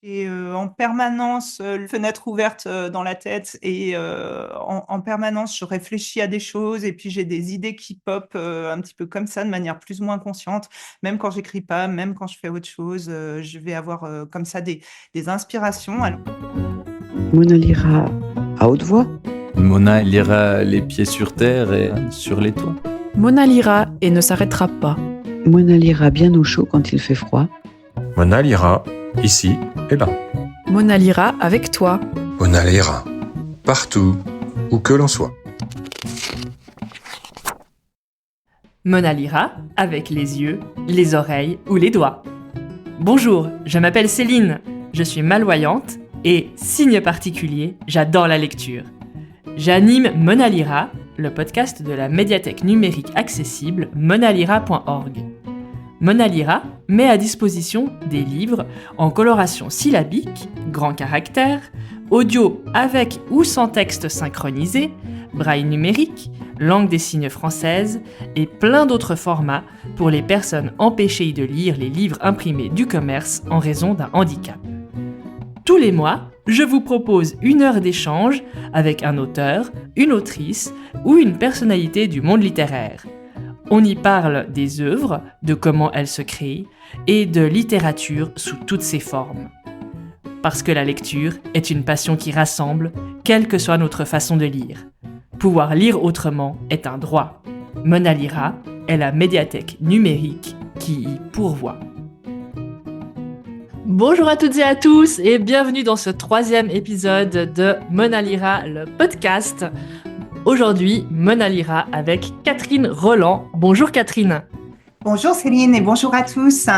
J'ai en permanence une fenêtre ouverte dans la tête et en permanence je réfléchis à des choses et puis j'ai des idées qui pop un petit peu comme ça de manière plus ou moins consciente. Même quand j'écris pas, même quand je fais autre chose, je vais avoir comme ça des inspirations. Alors, Mona lira à haute voix. Mona lira les pieds sur terre et sur les toits. Mona lira et ne s'arrêtera pas. Mona lira bien au chaud quand il fait froid. Mona lira ici et là. Mona lira avec toi. Mona lira partout où que l'on soit. Mona lira avec les yeux, les oreilles ou les doigts. Bonjour, je m'appelle Céline, je suis malvoyante et, signe particulier, j'adore la lecture. J'anime Mona lira, le podcast de la médiathèque numérique accessible monalira.org. Mona lira met à disposition des livres en coloration syllabique, grand caractère, audio avec ou sans texte synchronisé, braille numérique, langue des signes française et plein d'autres formats pour les personnes empêchées de lire les livres imprimés du commerce en raison d'un handicap. Tous les mois, je vous propose une heure d'échange avec un auteur, une autrice ou une personnalité du monde littéraire. On y parle des œuvres, de comment elles se créent et de littérature sous toutes ses formes. Parce que la lecture est une passion qui rassemble, quelle que soit notre façon de lire. Pouvoir lire autrement est un droit. Mona lira est la médiathèque numérique qui y pourvoit. Bonjour à toutes et à tous et bienvenue dans ce 3e épisode de Mona lira, le podcast. Aujourd'hui, Mona lira avec Catherine Roland. Bonjour Catherine. bonjour Céline et bonjour à tous.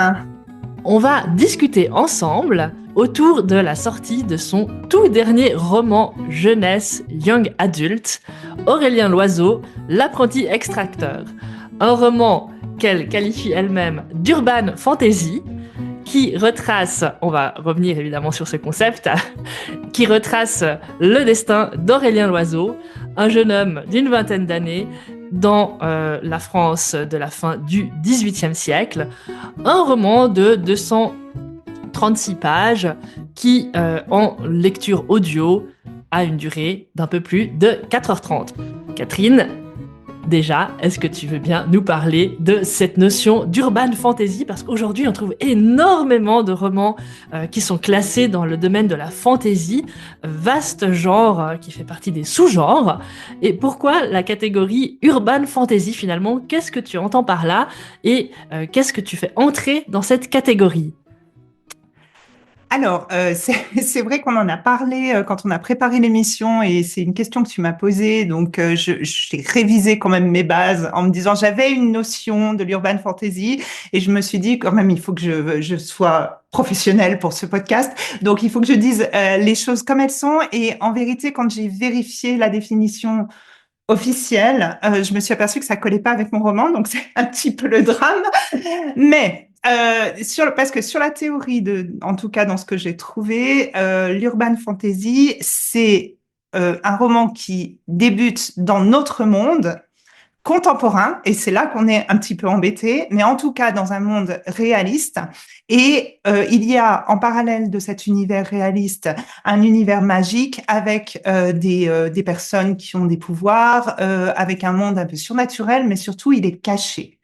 On va discuter ensemble autour de la sortie de son tout dernier roman jeunesse young adult, Aurélien Loiseau, L'apprenti extracteur. Un roman qu'elle qualifie elle-même d'urban fantasy, qui retrace, on va revenir évidemment sur ce concept, qui retrace le destin d'Aurélien Loiseau, un jeune homme d'une vingtaine d'années dans la France de la fin du XVIIIe siècle. Un roman de 236 pages qui, en lecture audio, a une durée d'un peu plus de 4h30. Catherine, déjà, est-ce que tu veux bien nous parler de cette notion d'urban fantasy? Parce qu'aujourd'hui, on trouve énormément de romans qui sont classés dans le domaine de la fantasy, vaste genre qui fait partie des sous-genres. Et pourquoi la catégorie urban fantasy finalement? Qu'est-ce que tu entends par là? Et qu'est-ce que tu fais entrer dans cette catégorie? Alors, c'est vrai qu'on en a parlé quand on a préparé l'émission et c'est une question que tu m'as posée. Donc, j'ai révisé quand même mes bases en me disant j'avais une notion de l'urban fantasy et je me suis dit quand même il faut que je sois professionnelle pour ce podcast. Donc, il faut que je dise les choses comme elles sont. Et en vérité, quand j'ai vérifié la définition officielle, je me suis aperçue que ça collait pas avec mon roman. Donc, c'est un petit peu le drame. Mais parce que sur la théorie en tout cas dans ce que j'ai trouvé, l'urban fantasy, c'est un roman qui débute dans notre monde contemporain, et c'est là qu'on est un petit peu embêté, mais en tout cas dans un monde réaliste. Et il y a en parallèle de cet univers réaliste un univers magique avec des personnes qui ont des pouvoirs, avec un monde un peu surnaturel, mais surtout il est caché.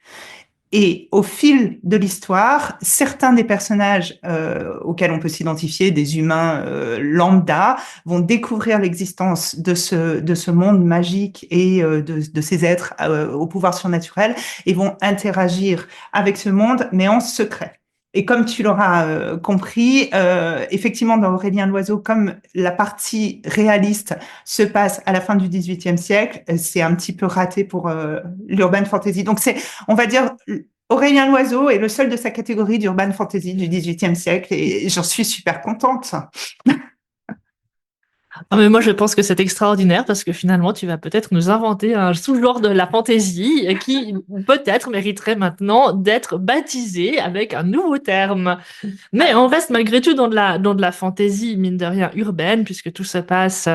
Et au fil de l'histoire, certains des personnages auxquels on peut s'identifier, des humains lambda, vont découvrir l'existence de ce monde magique et de ces êtres au pouvoir surnaturel et vont interagir avec ce monde, mais en secret. Et comme tu l'auras compris, effectivement, dans Aurélien Loiseau, comme la partie réaliste se passe à la fin du XVIIIe siècle, c'est un petit peu raté pour l'urban fantasy. Donc, on va dire, Aurélien Loiseau est le seul de sa catégorie d'urban fantasy du XVIIIe siècle et j'en suis super contente. Ah, mais moi, je pense que c'est extraordinaire parce que finalement, tu vas peut-être nous inventer un sous-genre de la fantaisie qui peut-être mériterait maintenant d'être baptisé avec un nouveau terme. Mais on reste malgré tout dans de la fantaisie, mine de rien, urbaine, puisque tout se passe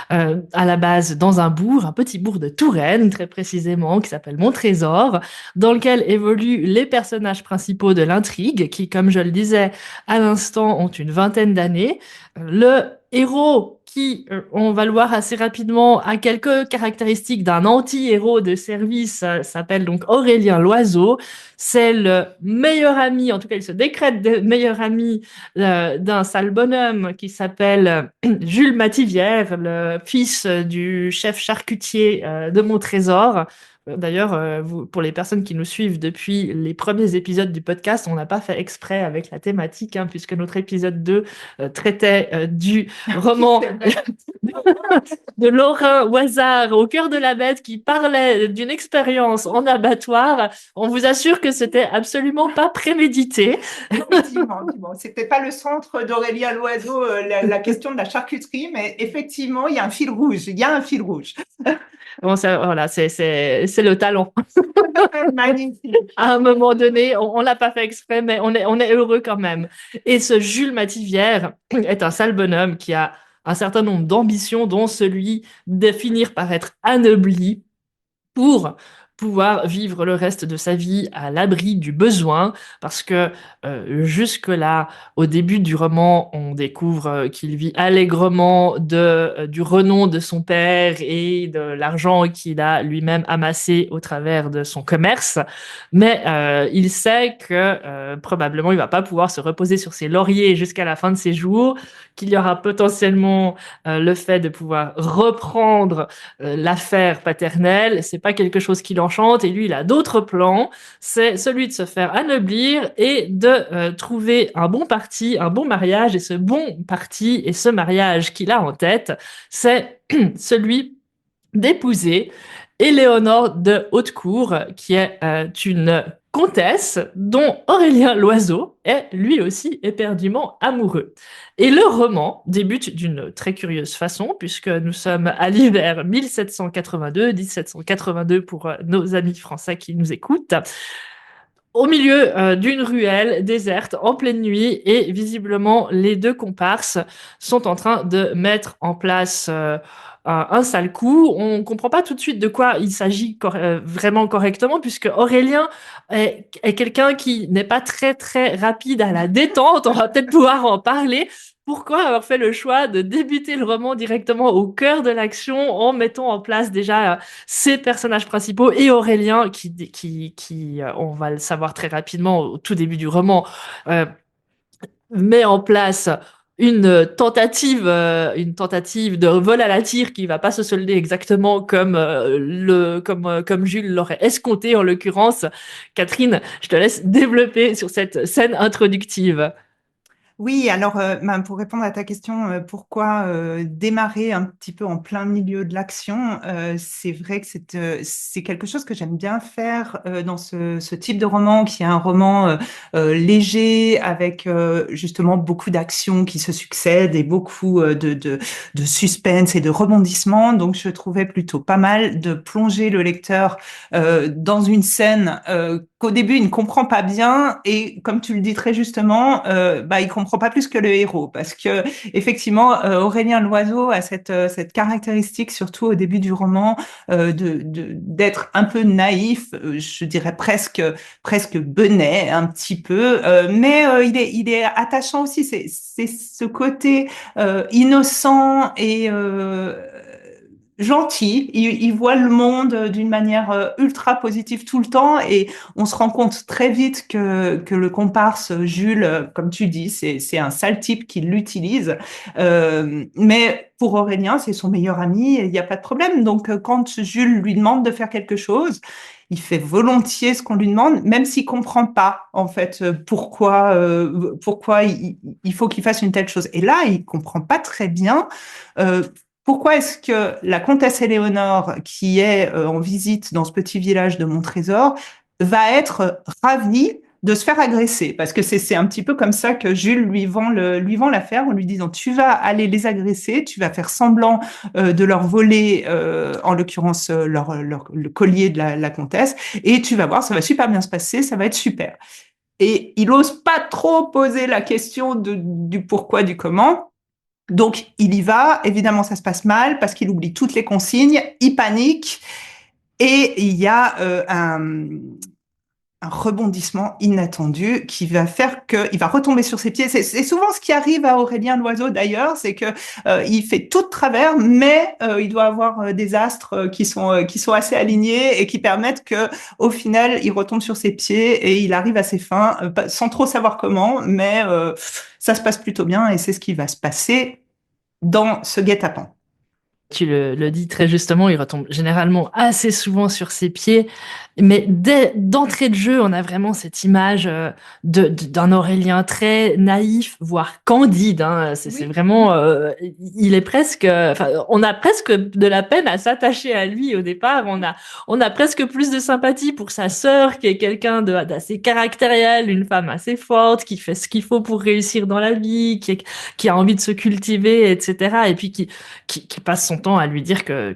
à la base dans un bourg, un petit bourg de Touraine, très précisément, qui s'appelle Montrésor, dans lequel évoluent les personnages principaux de l'intrigue, qui, comme je le disais à l'instant, ont une vingtaine d'années. Le héros qui, on va le voir assez rapidement, a quelques caractéristiques d'un anti-héros de service, s'appelle donc Aurélien Loiseau. C'est le meilleur ami, en tout cas il se décrète de meilleur ami d'un sale bonhomme qui s'appelle Jules Mativière, le fils du chef charcutier de Montrésor. D'ailleurs, pour les personnes qui nous suivent depuis les premiers épisodes du podcast, on n'a pas fait exprès avec la thématique, hein, puisque notre épisode 2 traitait du roman de Laurent Wazard au cœur de la bête qui parlait d'une expérience en abattoir. On vous assure que c'était absolument pas prémédité. Effectivement, c'était pas le centre d'Aurélien Loiseau, la question de la charcuterie, mais effectivement, il y a un fil rouge. Il y a un fil rouge. Bon, voilà, c'est le talent. Magnifique. À un moment donné, on l'a pas fait exprès, mais on est heureux quand même. Et ce Jules Mativière est un sale bonhomme qui a un certain nombre d'ambitions, dont celui de finir par être anobli pour pouvoir vivre le reste de sa vie à l'abri du besoin, parce que jusque-là, au début du roman, on découvre qu'il vit allègrement du renom de son père et de l'argent qu'il a lui-même amassé au travers de son commerce, mais il sait que probablement il va pas pouvoir se reposer sur ses lauriers jusqu'à la fin de ses jours, qu'il y aura potentiellement le fait de pouvoir reprendre l'affaire paternelle, c'est pas quelque chose qui l'enchante, et lui il a d'autres plans, c'est celui de se faire anoblir et de trouver un bon parti, un bon mariage, et ce bon parti et ce mariage qu'il a en tête, c'est celui d'épouser Éléonore de Hautcourt, qui est une comtesse dont Aurélien Loiseau est lui aussi éperdument amoureux. Et le roman débute d'une très curieuse façon, puisque nous sommes à l'hiver 1782 pour nos amis français qui nous écoutent, au milieu d'une ruelle déserte en pleine nuit, et visiblement les deux comparses sont en train de mettre en place un sale coup. On comprend pas tout de suite de quoi il s'agit vraiment correctement, puisque Aurélien est quelqu'un qui n'est pas très très rapide à la détente. On va peut-être pouvoir en parler. Pourquoi avoir fait le choix de débuter le roman directement au cœur de l'action en mettant en place déjà ses personnages principaux et Aurélien qui on va le savoir très rapidement au tout début du roman, met en place une tentative de vol à la tire qui va pas se solder exactement comme Jules l'aurait escompté en l'occurrence. Catherine, je te laisse développer sur cette scène introductive. Oui, alors pour répondre à ta question, pourquoi démarrer un petit peu en plein milieu de l'action, c'est vrai que c'est quelque chose que j'aime bien faire dans ce type de roman, qui est un roman léger, avec justement beaucoup d'actions qui se succèdent et beaucoup de suspense et de rebondissements. Donc je trouvais plutôt pas mal de plonger le lecteur dans une scène qu'au début il ne comprend pas bien, et comme tu le dis très justement, il comprend pas plus que le héros, parce que effectivement Aurélien Loiseau a cette caractéristique, surtout au début du roman, d'être un peu naïf, je dirais presque benet un petit peu, mais il est attachant aussi. C'est ce côté innocent et gentil. Il voit le monde d'une manière ultra positive tout le temps, et on se rend compte très vite que le comparse Jules, comme tu dis, c'est un sale type qui l'utilise. Mais pour Aurélien, c'est son meilleur ami, il n'y a pas de problème. Donc quand Jules lui demande de faire quelque chose, il fait volontiers ce qu'on lui demande, même s'il comprend pas en fait pourquoi il faut qu'il fasse une telle chose. Et là, il comprend pas très bien. Pourquoi est-ce que la comtesse Éléonore, qui est en visite dans ce petit village de Montrésor, va être ravie de se faire agresser, parce que c'est un petit peu comme ça que Jules lui vend l'affaire, en lui disant tu vas aller les agresser, tu vas faire semblant de leur voler, en l'occurrence le collier de la comtesse, et tu vas voir, ça va super bien se passer, ça va être super. Et il ose pas trop poser la question du pourquoi, du comment. Donc il y va, évidemment ça se passe mal parce qu'il oublie toutes les consignes, il panique, et il y a un rebondissement inattendu qui va faire qu'il va retomber sur ses pieds. C'est souvent ce qui arrive à Aurélien Loiseau d'ailleurs, c'est que il fait tout de travers, mais il doit avoir des astres qui sont assez alignés et qui permettent que au final il retombe sur ses pieds et il arrive à ses fins sans trop savoir comment, mais ça se passe plutôt bien et c'est ce qui va se passer dans ce guet-apens. Tu le dis très justement, il retombe généralement assez souvent sur ses pieds, mais d'entrée de jeu, on a vraiment cette image d'un Aurélien très naïf, voire candide. Hein. C'est vraiment, il est presque, enfin, on a presque de la peine à s'attacher à lui au départ. On a presque plus de sympathie pour sa sœur, qui est quelqu'un d'assez caractériel, une femme assez forte, qui fait ce qu'il faut pour réussir dans la vie, qui a envie de se cultiver, etc. Et puis qui passe son temps à lui dire que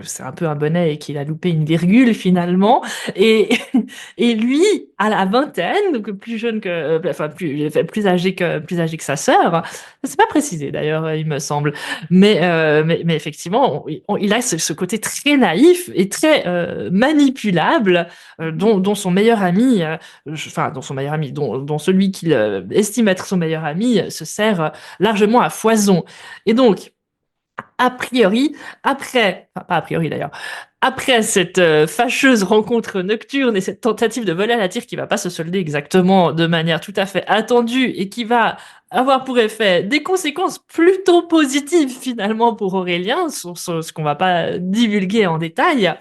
c'est un peu un bonnet et qu'il a loupé une virgule finalement. Et lui, à la vingtaine, donc plus jeune que, enfin plus âgé que sa sœur. C'est pas précisé d'ailleurs, il me semble. Mais effectivement, il a ce côté très naïf et très manipulable, dont son meilleur ami, dont celui qu'il estime être son meilleur ami, se sert largement à foison. Et donc, a priori, pas a priori d'ailleurs, après cette fâcheuse rencontre nocturne et cette tentative de voler à la tire qui va pas se solder exactement de manière tout à fait attendue et qui va avoir pour effet des conséquences plutôt positives finalement pour Aurélien, ce qu'on va pas divulguer en détail,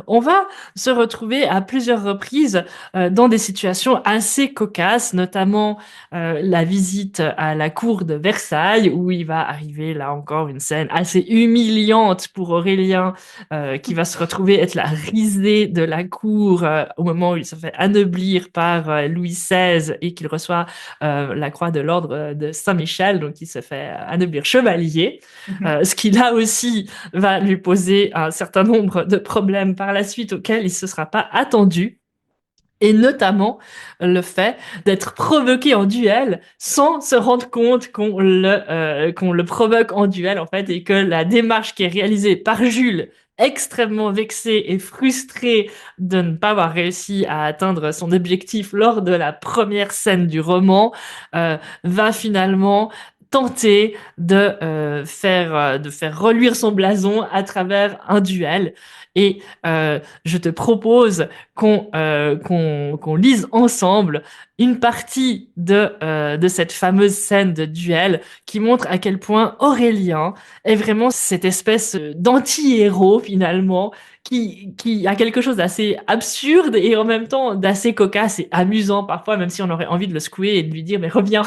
on va se retrouver à plusieurs reprises dans des situations assez cocasses, notamment la visite à la cour de Versailles, où il va arriver là encore une scène assez humiliante pour Aurélien, qui va se retrouver être la risée de la cour au moment où il se fait anoblir par Louis XVI et qu'il reçoit la croix de l'ordre de Saint-Michel, donc il se fait anoblir chevalier, ce qui là aussi va lui poser un certain nombre de problèmes par la suite auxquels il ne se sera pas attendu, et notamment le fait d'être provoqué en duel sans se rendre compte qu'on le provoque en duel en fait, et que la démarche qui est réalisée par Jules, extrêmement vexé et frustré de ne pas avoir réussi à atteindre son objectif lors de la première scène du roman, va finalement tenter de faire reluire son blason à travers un duel. Et je te propose qu'on lise ensemble une partie de cette fameuse scène de duel qui montre à quel point Aurélien est vraiment cette espèce d'anti-héros finalement, qui a quelque chose d'assez absurde et en même temps d'assez cocasse et amusant parfois, même si on aurait envie de le secouer et de lui dire mais reviens.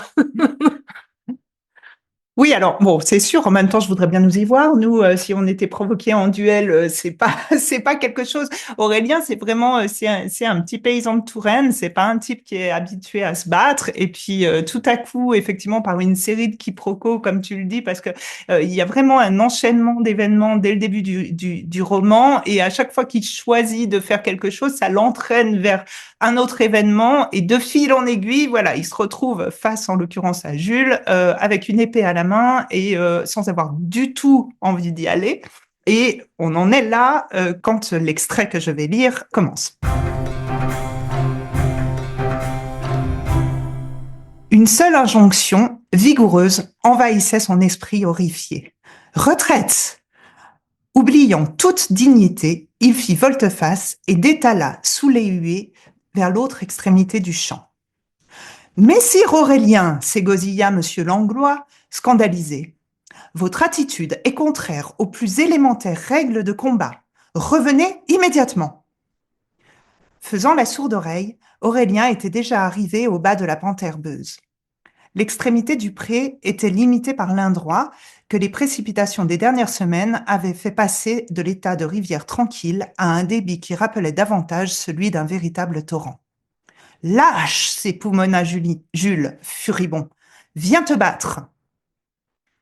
Oui, alors bon, c'est sûr. En même temps, je voudrais bien nous y voir. Nous, si on était provoqués en duel, c'est pas quelque chose. Aurélien, c'est vraiment, c'est un petit paysan de Touraine. C'est pas un type qui est habitué à se battre. Et puis tout à coup, effectivement, par une série de quiproquos, comme tu le dis, parce que il y a vraiment un enchaînement d'événements dès le début du roman. Et à chaque fois qu'il choisit de faire quelque chose, ça l'entraîne vers un autre événement. Et de fil en aiguille, voilà, il se retrouve face, en l'occurrence, à Jules, avec une épée à la main et sans avoir du tout envie d'y aller. Et on en est là quand l'extrait que je vais lire commence. Une seule injonction, vigoureuse, envahissait son esprit horrifié. « Retraite !» Oubliant toute dignité, il fit volte-face et détala sous les huées vers l'autre extrémité du champ. « Messire Aurélien !» s'égosilla monsieur Langlois, scandalisé. « Votre attitude est contraire aux plus élémentaires règles de combat. Revenez immédiatement. » Faisant la sourde oreille, Aurélien était déjà arrivé au bas de la pente herbeuse. L'extrémité du pré était limitée par l'Indrois, que les précipitations des dernières semaines avaient fait passer de l'état de rivière tranquille à un débit qui rappelait davantage celui d'un véritable torrent. Lâche, s'époumonna Jules, furibond. Viens te battre.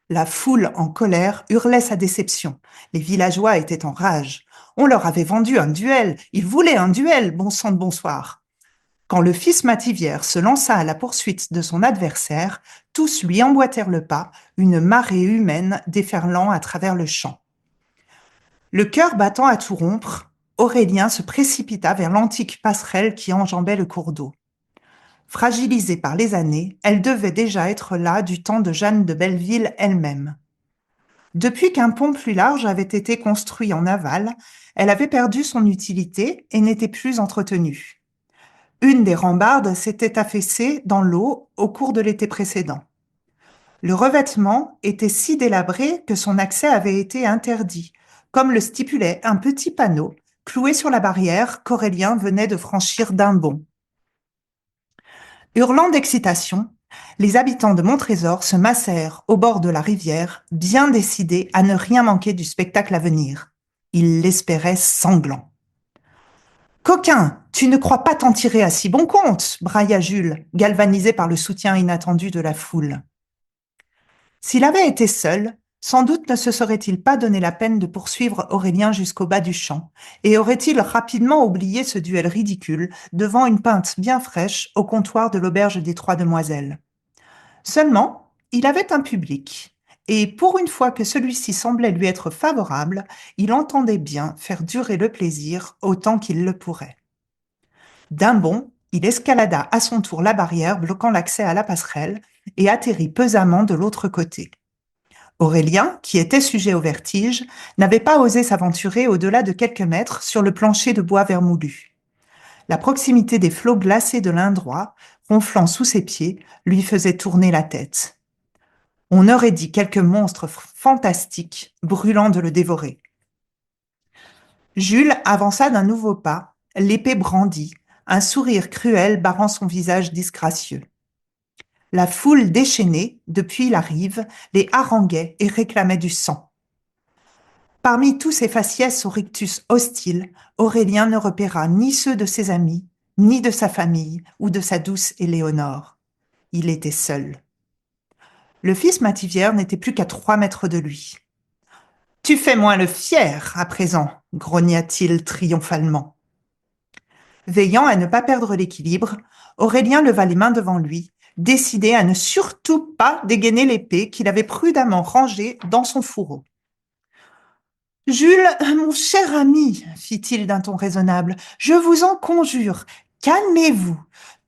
La foule, en colère, hurlait sa déception. Les villageois étaient en rage. On leur avait vendu un duel. Ils voulaient un duel, bon sang de bonsoir. Quand le fils Mativière se lança à la poursuite de son adversaire, tous lui emboîtèrent le pas, une marée humaine déferlant à travers le champ. Le cœur battant à tout rompre, Aurélien se précipita vers l'antique passerelle qui enjambait le cours d'eau. Fragilisée par les années, elle devait déjà être là du temps de Jeanne de Belleville elle-même. Depuis qu'un pont plus large avait été construit en aval, elle avait perdu son utilité et n'était plus entretenue. Une des rambardes s'était affaissée dans l'eau au cours de l'été précédent. Le revêtement était si délabré que son accès avait été interdit, comme le stipulait un petit panneau cloué sur la barrière qu'Aurélien venait de franchir d'un bond. Hurlant d'excitation, les habitants de Montrésor se massèrent au bord de la rivière, bien décidés à ne rien manquer du spectacle à venir. Ils l'espéraient sanglant. « Coquin, tu ne crois pas t'en tirer à si bon compte !» brailla Jules, galvanisé par le soutien inattendu de la foule. S'il avait été seul, sans doute ne se serait-il pas donné la peine de poursuivre Aurélien jusqu'au bas du champ, et aurait-il rapidement oublié ce duel ridicule devant une pinte bien fraîche au comptoir de l'auberge des Trois Demoiselles. Seulement, il avait un public, et pour une fois que celui-ci semblait lui être favorable, il entendait bien faire durer le plaisir autant qu'il le pourrait. D'un bond, il escalada à son tour la barrière bloquant l'accès à la passerelle et atterrit pesamment de l'autre côté. Aurélien, qui était sujet au vertige, n'avait pas osé s'aventurer au-delà de quelques mètres sur le plancher de bois vermoulu. La proximité des flots glacés de l'Indrois, ronflant sous ses pieds, lui faisait tourner la tête. On aurait dit quelques monstres fantastiques brûlant de le dévorer. Jules avança d'un nouveau pas, l'épée brandie, un sourire cruel barrant son visage disgracieux. La foule déchaînée, depuis la rive, les haranguait et réclamait du sang. Parmi tous ces faciès au rictus hostile, Aurélien ne repéra ni ceux de ses amis, ni de sa famille ou de sa douce Éléonore. Il était seul. Le fils Mativière n'était plus qu'à 3 mètres de lui. « Tu fais moins le fier, à présent !» grogna-t-il triomphalement. Veillant à ne pas perdre l'équilibre, Aurélien leva les mains devant lui, décidé à ne surtout pas dégainer l'épée qu'il avait prudemment rangée dans son fourreau. « Jules, mon cher ami, fit-il d'un ton raisonnable, je vous en conjure, calmez-vous.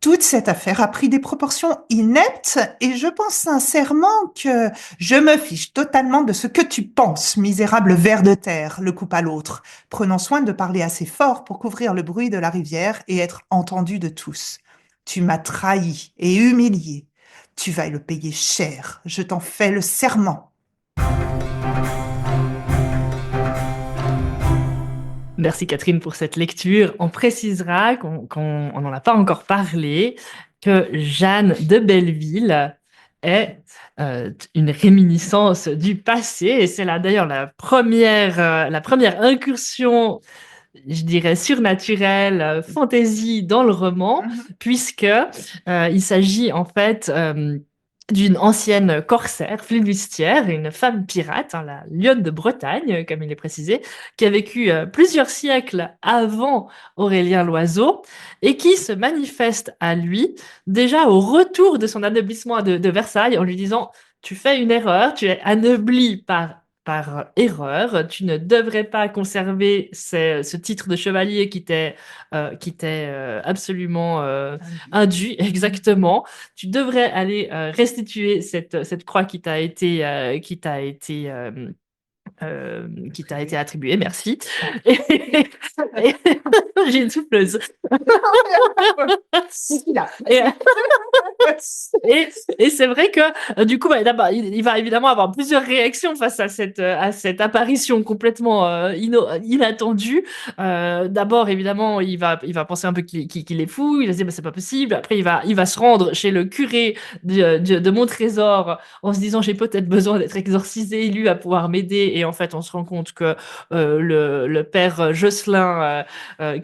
Toute cette affaire a pris des proportions ineptes et je pense sincèrement que je me fiche totalement de ce que tu penses, misérable ver de terre, le coupa l'autre, prenant soin de parler assez fort pour couvrir le bruit de la rivière et être entendu de tous. Tu m'as trahi et humilié. Tu vas le payer cher, je t'en fais le serment. Merci Catherine pour cette lecture. On précisera qu'on n'en a pas encore parlé, que Jeanne de Belleville est une réminiscence du passé. Et c'est là d'ailleurs la première incursion, je dirais, surnaturelle, fantaisie dans le roman, puisque il s'agit en fait d'une ancienne corsaire, flibustière, une femme pirate, la lionne de Bretagne, comme il est précisé, qui a vécu plusieurs siècles avant Aurélien Loiseau et qui se manifeste à lui déjà au retour de son anobissement de Versailles en lui disant « Tu fais une erreur, tu es anobli par erreur, tu ne devrais pas conserver ce titre de chevalier qui t'est absolument indu, exactement. Tu devrais aller restituer cette croix qui t'a été attribuée, merci. J'ai une souffleuse. Et c'est vrai que du coup, d'abord, il va évidemment avoir plusieurs réactions face à cette apparition complètement inattendue. D'abord, évidemment, il va penser un peu qu'il est fou. Il va se dire, c'est pas possible. Après, il va se rendre chez le curé de Montrésor en se disant, j'ai peut-être besoin d'être exorcisé. Lui va pouvoir m'aider et en fait, on se rend compte que le père Jocelyn,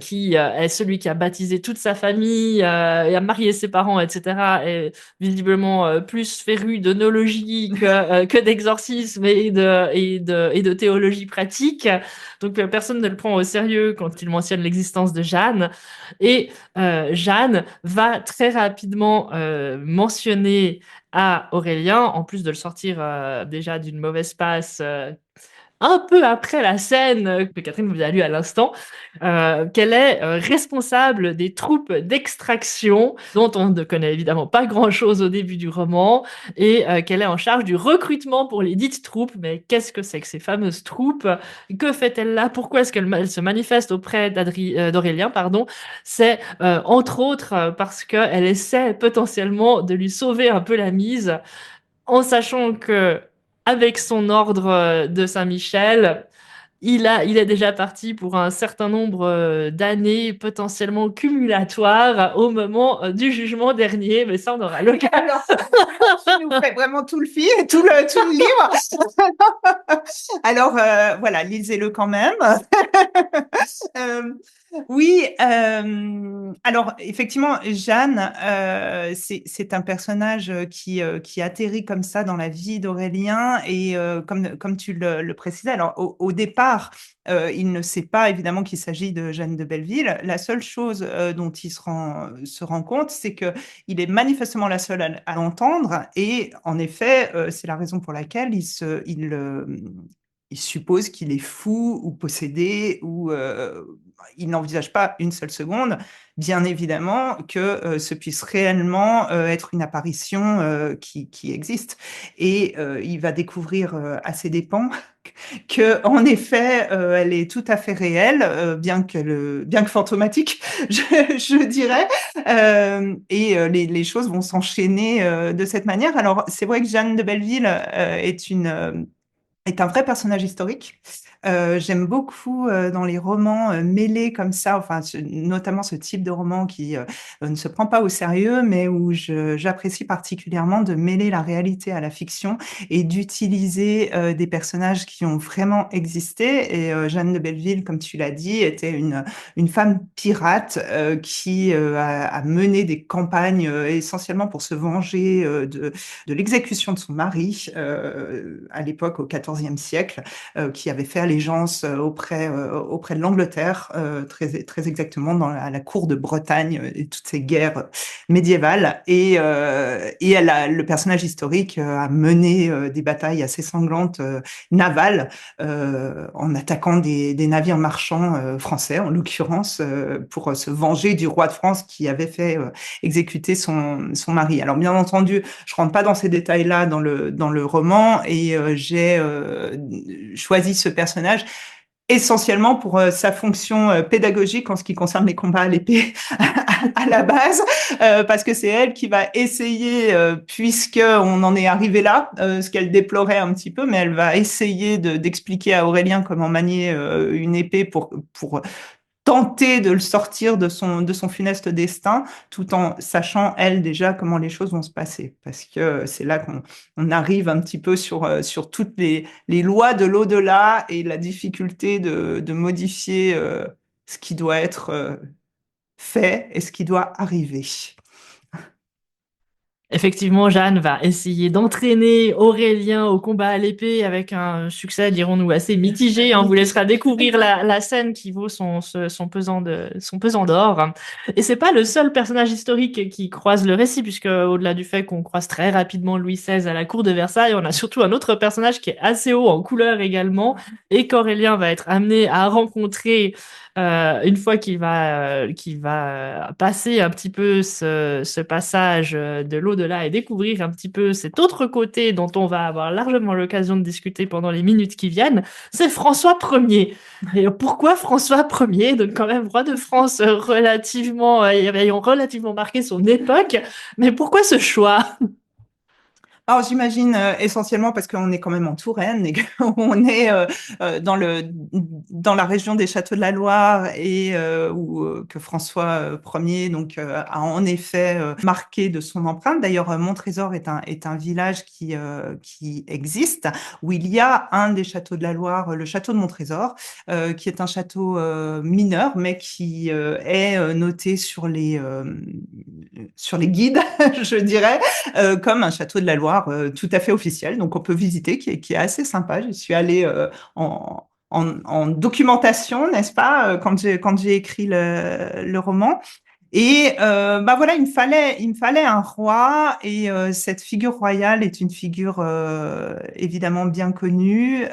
qui est celui qui a baptisé toute sa famille et a marié ses parents, etc., est visiblement plus féru d'œnologie que d'exorcisme et de théologie pratique. Donc personne ne le prend au sérieux quand il mentionne l'existence de Jeanne. Et Jeanne va très rapidement mentionner à Aurélien, en plus de le sortir déjà d'une mauvaise passe un peu après la scène que Catherine vous a lue à l'instant, qu'elle est responsable des troupes d'extraction, dont on ne connaît évidemment pas grand-chose au début du roman, et qu'elle est en charge du recrutement pour les dites troupes. Mais qu'est-ce que c'est que ces fameuses troupes? Que fait-elle là? Pourquoi est-ce qu'elle se manifeste auprès d'Aurélien, pardon? C'est entre autres parce qu'elle essaie potentiellement de lui sauver un peu la mise, en sachant que avec son ordre de Saint-Michel, il est déjà parti pour un certain nombre d'années potentiellement cumulatoires au moment du jugement dernier, mais ça on aura l'occasion. Alors, tu nous fais vraiment tout le film, tout le livre. Alors, voilà, lisez-le quand même. Oui, alors effectivement, Jeanne, c'est un personnage qui atterrit comme ça dans la vie d'Aurélien et comme tu le précisais, alors au départ, il ne sait pas évidemment qu'il s'agit de Jeanne de Belleville. La seule chose dont il se rend compte, c'est que il est manifestement la seule à l'entendre et en effet, c'est la raison pour laquelle il suppose qu'il est fou ou possédé ou il n'envisage pas une seule seconde, bien évidemment, que ce puisse réellement être une apparition qui existe. Et il va découvrir à ses dépens que, en effet, elle est tout à fait réelle, bien que fantomatique, je dirais. Et les choses vont s'enchaîner de cette manière. Alors, c'est vrai que Jeanne de Belleville est un vrai personnage historique. J'aime beaucoup dans les romans mêlés comme ça, enfin notamment ce type de roman qui ne se prend pas au sérieux, mais où j'apprécie particulièrement de mêler la réalité à la fiction et d'utiliser des personnages qui ont vraiment existé. Et Jeanne de Belleville, comme tu l'as dit, était une femme pirate qui a mené des campagnes essentiellement pour se venger de l'exécution de son mari à l'époque au XIVe siècle, qui avait fait allégeance auprès de l'Angleterre, très exactement à la cour de Bretagne et toutes ces guerres médiévales. Et le personnage historique a mené des batailles assez sanglantes navales en attaquant des navires marchands français, en l'occurrence, pour se venger du roi de France qui avait fait exécuter son mari. Alors bien entendu, je rentre pas dans ces détails-là dans le roman et j'ai choisi ce personnage essentiellement pour sa fonction pédagogique en ce qui concerne les combats à l'épée à la base, parce que c'est elle qui va essayer, puisque on en est arrivé là, ce qu'elle déplorait un petit peu, mais elle va essayer d'expliquer à Aurélien comment manier une épée pour tenter de le sortir de son funeste destin, tout en sachant, elle, déjà, comment les choses vont se passer. Parce que c'est là qu'on arrive un petit peu sur toutes les lois de l'au-delà et la difficulté de modifier ce qui doit être fait et ce qui doit arriver. Effectivement, Jeanne va essayer d'entraîner Aurélien au combat à l'épée avec un succès, dirons-nous, assez mitigé. On vous laissera découvrir la scène qui vaut son pesant d'or. Et c'est pas le seul personnage historique qui croise le récit, puisque au-delà du fait qu'on croise très rapidement Louis XVI à la cour de Versailles, on a surtout un autre personnage qui est assez haut en couleur également et qu'Aurélien va être amené à rencontrer une fois qu'il va passer un petit peu ce passage de l'au-delà et découvrir un petit peu cet autre côté dont on va avoir largement l'occasion de discuter pendant les minutes qui viennent, c'est François Ier. Et pourquoi François Ier, donc quand même roi de France ayant relativement marqué son époque, mais pourquoi ce choix? Alors j'imagine essentiellement parce qu'on est quand même en Touraine et qu'on est dans la région des Châteaux de la Loire et que François Ier donc a en effet marqué de son empreinte. D'ailleurs, Montrésor est un village qui existe où il y a un des châteaux de la Loire, le château de Montrésor, qui est un château mineur mais qui est noté sur les guides, je dirais, comme un château de la Loire tout à fait officiel, donc on peut visiter, qui est assez sympa. Je suis allée en documentation, n'est-ce pas, quand j'ai écrit le roman. Et bah voilà, il me fallait un roi et cette figure royale est une figure évidemment bien connue,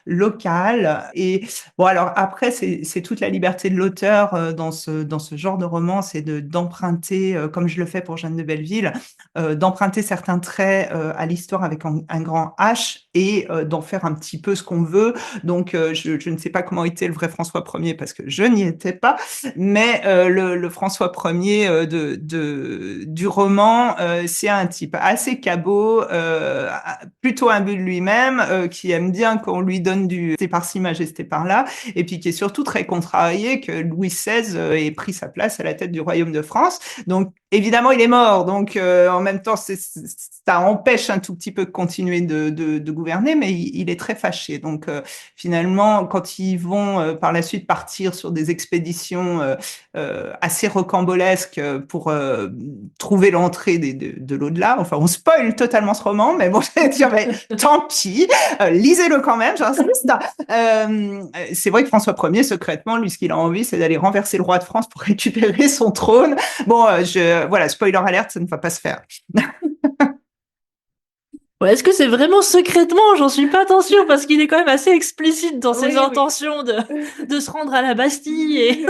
locale. Et bon alors après c'est toute la liberté de l'auteur dans ce genre de roman, c'est d'emprunter comme je le fais pour Jeanne de Belleville, d'emprunter certains traits à l'histoire avec un grand H et d'en faire un petit peu ce qu'on veut. Donc je ne sais pas comment était le vrai François Ier parce que je n'y étais pas, mais le François Ier du roman, c'est un type assez cabot, plutôt imbu de lui-même, qui aime bien qu'on lui donne du c'est par-ci, majesté par-là, et puis qui est surtout très contrarié que Louis XVI ait pris sa place à la tête du royaume de France. Donc évidemment, il est mort, donc en même temps, ça empêche un tout petit peu de continuer de gouverner, mais il est très fâché. Donc finalement, quand ils vont par la suite partir sur des expéditions assez rocambolesques pour trouver l'entrée de l'au-delà. Enfin, on spoil totalement ce roman, mais bon, je vais dire, mais tant pis, lisez-le quand même, j'insiste. C'est vrai que François Ier, secrètement, lui, ce qu'il a envie, c'est d'aller renverser le roi de France pour récupérer son trône. Bon, voilà, spoiler alerte, ça ne va pas se faire. Ouais, est-ce que c'est vraiment secrètement? J'en suis pas tant sûre parce qu'il est quand même assez explicite dans ses intentions de se rendre à la Bastille et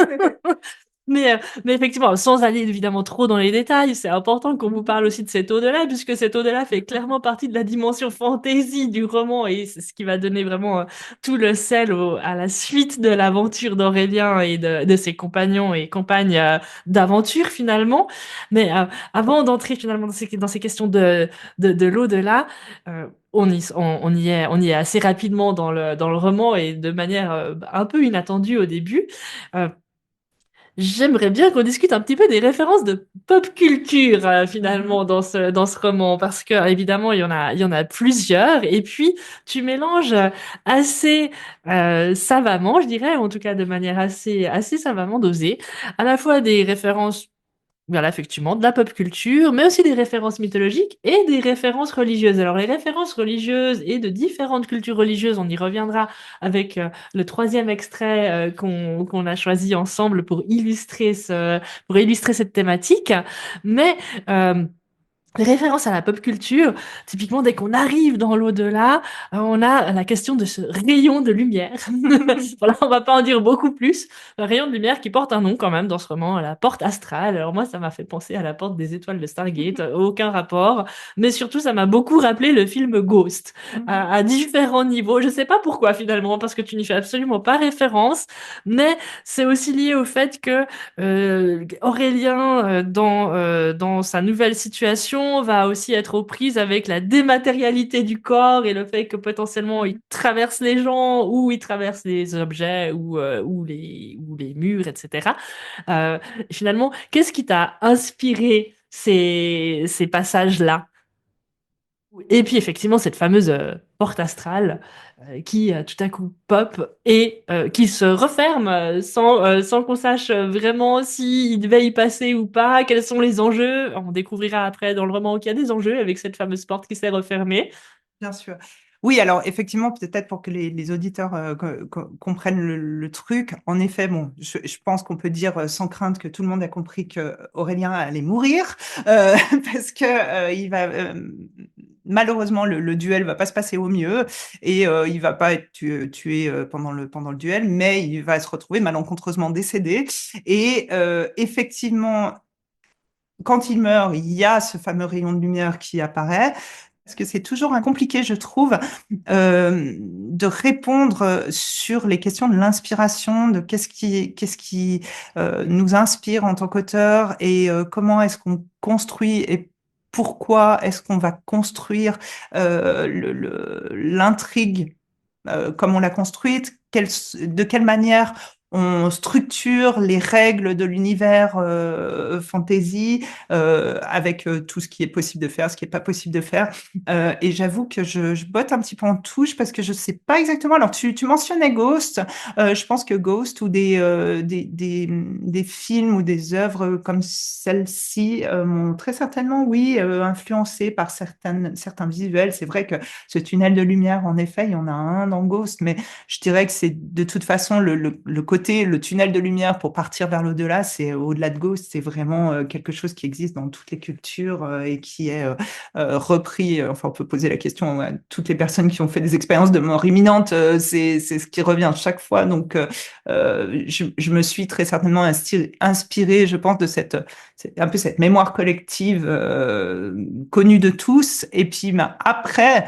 mais effectivement, sans aller évidemment trop dans les détails, c'est important qu'on vous parle aussi de cet au-delà, puisque cet au-delà fait clairement partie de la dimension fantasy du roman, et c'est ce qui va donner vraiment tout le sel à la suite de l'aventure d'Aurélien et de ses compagnons et compagnes d'aventure finalement. Mais avant d'entrer finalement dans ces questions de l'au-delà, on y est assez rapidement dans le roman et de manière un peu inattendue au début. J'aimerais bien qu'on discute un petit peu des références de pop culture finalement dans ce roman parce que évidemment il y en a plusieurs et puis tu mélanges assez savamment, je dirais, en tout cas de manière assez savamment dosée, à la fois des références, voilà, effectivement, de la pop culture, mais aussi des références mythologiques et des références religieuses. Alors, les références religieuses et de différentes cultures religieuses, on y reviendra avec le troisième extrait qu'on a choisi ensemble pour illustrer cette thématique. Mais les références à la pop culture, typiquement dès qu'on arrive dans l'au-delà, on a la question de ce rayon de lumière. Voilà, on va pas en dire beaucoup plus. Un rayon de lumière qui porte un nom quand même dans ce roman, la porte astrale. Alors moi, ça m'a fait penser à la porte des étoiles de Stargate, aucun rapport. Mais surtout, ça m'a beaucoup rappelé le film Ghost, à différents niveaux. Je sais pas pourquoi finalement, parce que tu n'y fais absolument pas référence, mais c'est aussi lié au fait que Aurélien, dans sa nouvelle situation, va aussi être aux prises avec la dématérialité du corps et le fait que potentiellement il traverse les gens ou il traverse les objets ou les murs, etc. Finalement, qu'est-ce qui t'a inspiré ces passages-là? Et puis effectivement, cette fameuse porte astrale qui tout à coup pop et qui se referme sans qu'on sache vraiment s'il devait y passer ou pas, quels sont les enjeux. On découvrira après dans le roman qu'il y a des enjeux avec cette fameuse porte qui s'est refermée. Bien sûr. Oui, alors effectivement, peut-être pour que les auditeurs comprennent le truc, en effet, bon, je pense qu'on peut dire sans crainte que tout le monde a compris que Aurélien allait mourir, parce que il va malheureusement le duel va pas se passer au mieux et il va pas être tué pendant le duel, mais il va se retrouver malencontreusement décédé. Et effectivement, quand il meurt, il y a ce fameux rayon de lumière qui apparaît. Parce que c'est toujours compliqué, je trouve, de répondre sur les questions de l'inspiration, de qu'est-ce qui nous inspire en tant qu'auteur et comment est-ce qu'on construit et pourquoi est-ce qu'on va construire l'intrigue comme on l'a construite, de quelle manière on structure les règles de l'univers fantasy avec tout ce qui est possible de faire, ce qui est pas possible de faire. Et j'avoue que je botte un petit peu en touche parce que je sais pas exactement. Alors tu mentionnais Ghost. Je pense que Ghost ou des films ou des œuvres comme celle-ci m'ont très certainement, oui, influencé par certains visuels. C'est vrai que ce tunnel de lumière, en effet, il y en a un dans Ghost, mais je dirais que c'est de toute façon le côté, le tunnel de lumière pour partir vers l'au-delà, c'est au-delà de Ghost, c'est vraiment quelque chose qui existe dans toutes les cultures et qui est repris. Enfin, on peut poser la question à toutes les personnes qui ont fait des expériences de mort imminente, c'est ce qui revient chaque fois. Donc, je me suis très certainement inspirée, je pense, de c'est un peu cette mémoire collective connue de tous. Et puis, après,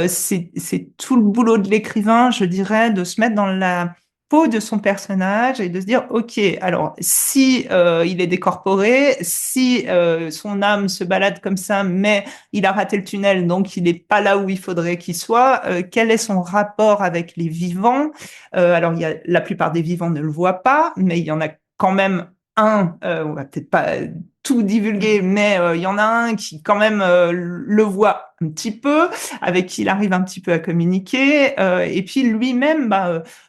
c'est tout le boulot de l'écrivain, je dirais, de se mettre dans la peau de son personnage et de se dire, OK, alors si il est décorporé, si son âme se balade comme ça, mais il a raté le tunnel, donc il n'est pas là où il faudrait qu'il soit, quel est son rapport avec les vivants? Alors, la plupart des vivants ne le voient pas, mais il y en a quand même un, on va peut-être pas tout divulguer, mais il y en a un qui quand même le voit un petit peu, avec qui il arrive un petit peu à communiquer, et puis lui-même,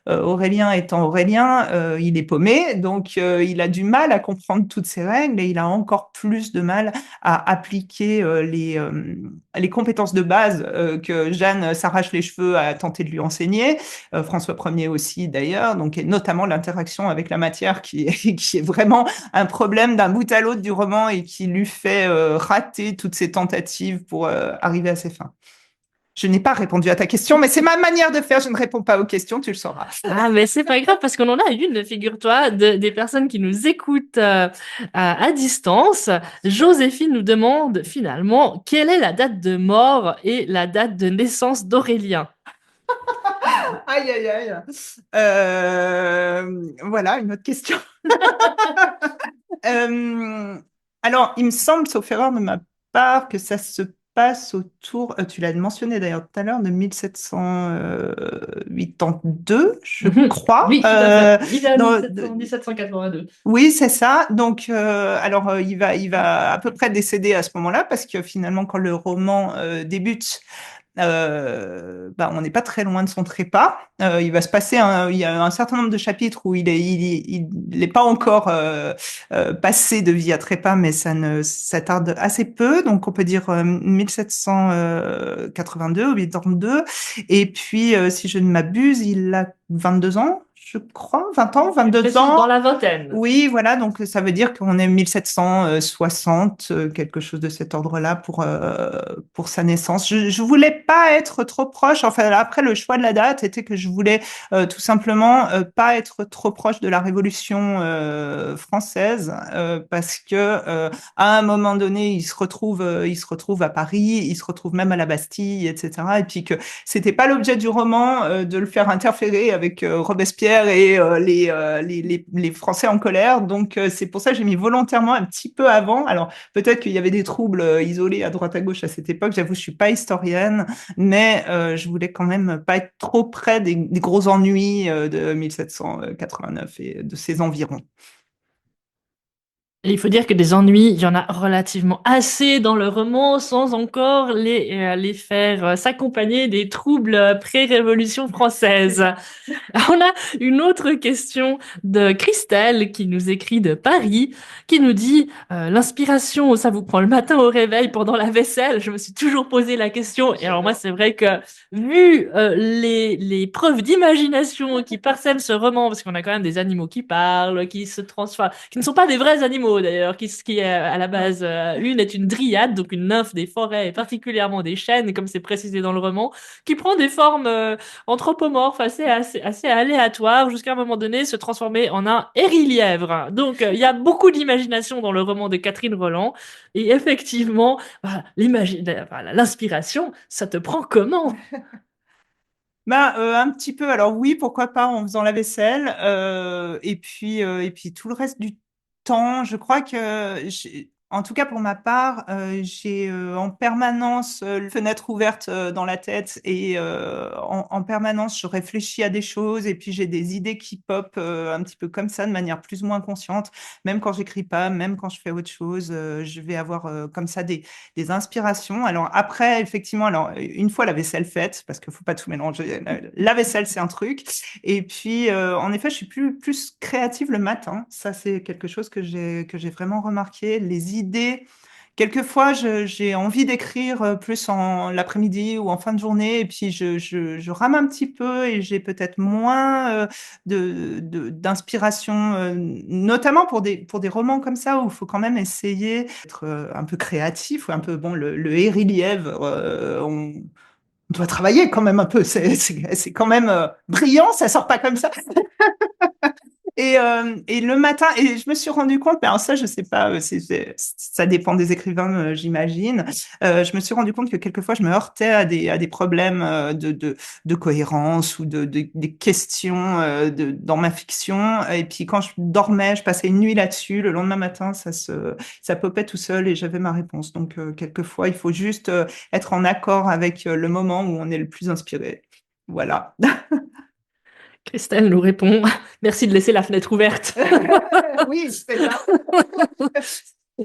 Aurélien étant Aurélien, il est paumé, donc il a du mal à comprendre toutes ces règles et il a encore plus de mal à appliquer les compétences de base que Jeanne s'arrache les cheveux à tenter de lui enseigner, François Ier aussi d'ailleurs, donc et notamment l'interaction avec la matière qui est vraiment un problème d'un bout à l'autre du roman et qui lui fait rater toutes ses tentatives pour arriver à ses fins. Je n'ai pas répondu à ta question, mais c'est ma manière de faire. Je ne réponds pas aux questions, tu le sauras. Ah, mais c'est pas grave parce qu'on en a une, figure-toi, des personnes qui nous écoutent à distance. Joséphine nous demande finalement quelle est la date de mort et la date de naissance d'Aurélien. Aïe, aïe, aïe. Voilà, une autre question. Alors, il me semble, sauf erreur de ma part, que ça se passe autour, tu l'as mentionné d'ailleurs tout à l'heure, de 1782, je crois. Oui, tout à fait. Il est à dans- 1782. Oui, c'est ça. Donc, alors, il va à peu près décéder à ce moment-là parce que finalement, quand le roman débute, on n'est pas très loin de son trépas. Il va se passer, il y a un certain nombre de chapitres où il est pas encore passé de vie à trépas, mais ça tarde assez peu. Donc, on peut dire 1782 ou 1782. Et puis, si je ne m'abuse, il a 22 ans. Je crois, 20 ans, 22 ans. Dans la vingtaine. Oui, voilà, donc ça veut dire qu'on est 1760, quelque chose de cet ordre-là pour sa naissance. Je voulais pas être trop proche, enfin après le choix de la date était que je voulais tout simplement pas être trop proche de la Révolution française parce que à un moment donné, il se retrouve à Paris, il se retrouve même à la Bastille, etc. Et puis que c'était pas l'objet du roman de le faire interférer avec Robespierre et les Français en colère. Donc, c'est pour ça que j'ai mis volontairement un petit peu avant. Alors, peut-être qu'il y avait des troubles isolés à droite à gauche à cette époque. J'avoue, je suis pas historienne, mais je voulais quand même pas être trop près des gros ennuis de 1789 et de ses environs. Et il faut dire que des ennuis, il y en a relativement assez dans le roman, sans encore les faire s'accompagner des troubles pré-révolution française. On a une autre question de Christelle qui nous écrit de Paris, qui nous dit l'inspiration, ça vous prend le matin au réveil pendant la vaisselle. Je me suis toujours posé la question. Et alors moi, c'est vrai que vu les preuves d'imagination qui parsèment ce roman, parce qu'on a quand même des animaux qui parlent, qui se transforment, qui ne sont pas des vrais animaux d'ailleurs, qui est à la base, une est une dryade, donc une nymphe des forêts et particulièrement des chênes, comme c'est précisé dans le roman, qui prend des formes anthropomorphes assez aléatoires jusqu'à un moment donné se transformer en un hérilièvre. Donc il y a beaucoup d'imagination dans le roman de Catherine Roland et effectivement voilà, l'inspiration ça te prend comment? Un petit peu. Alors oui, pourquoi pas en faisant la vaisselle. Et puis tout le reste du temps, je crois que En tout cas, pour ma part, j'ai en permanence une fenêtre ouverte dans la tête et en permanence, je réfléchis à des choses et puis j'ai des idées qui pop un petit peu comme ça, de manière plus ou moins consciente. Même quand j'écris pas, même quand je fais autre chose, je vais avoir comme ça des inspirations. Alors après, effectivement, alors une fois la vaisselle faite, parce qu'il faut pas tout mélanger. La vaisselle, c'est un truc. Et puis, en effet, je suis plus créative le matin. Ça, c'est quelque chose que j'ai vraiment remarqué. Les idées, quelquefois, j'ai envie d'écrire plus en l'après-midi ou en fin de journée, et puis je rame un petit peu et j'ai peut-être moins d'inspiration, notamment pour des romans comme ça où il faut quand même essayer d'être un peu créatif ou un peu bon le Héry Lièvre. On doit travailler quand même un peu. C'est quand même brillant, ça sort pas comme ça. Et le matin, et je me suis rendu compte, mais alors ça, je sais pas, ça dépend des écrivains, j'imagine. Je me suis rendu compte que quelquefois, je me heurtais à des problèmes de cohérence ou des questions dans ma fiction. Et puis quand je dormais, je passais une nuit là-dessus. Le lendemain matin, ça popait tout seul et j'avais ma réponse. Donc quelquefois, il faut juste être en accord avec le moment où on est le plus inspiré. Voilà. Christelle nous répond: merci de laisser la fenêtre ouverte. Oui, c'est ça.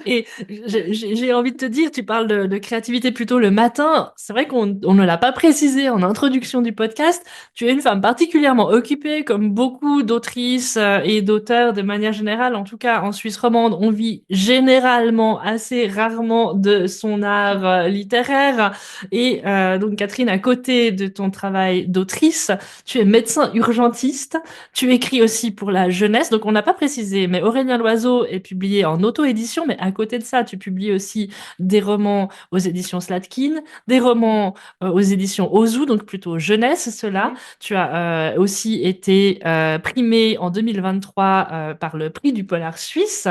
Et j'ai envie de te dire, tu parles de créativité plutôt le matin. C'est vrai qu'on ne l'a pas précisé en introduction du podcast. Tu es une femme particulièrement occupée, comme beaucoup d'autrices et d'auteurs de manière générale. En tout cas, en Suisse romande, on vit généralement assez rarement de son art littéraire. Et donc, Catherine, à côté de ton travail d'autrice, tu es médecin urgentiste. Tu écris aussi pour la jeunesse. Donc, on n'a pas précisé, mais Aurélien Loiseau est publié en auto-édition, mais à côté de ça, tu publies aussi des romans aux éditions Slatkin, des romans aux éditions Ozu, donc plutôt jeunesse, cela. Tu as aussi été primé en 2023 par le prix du polar suisse.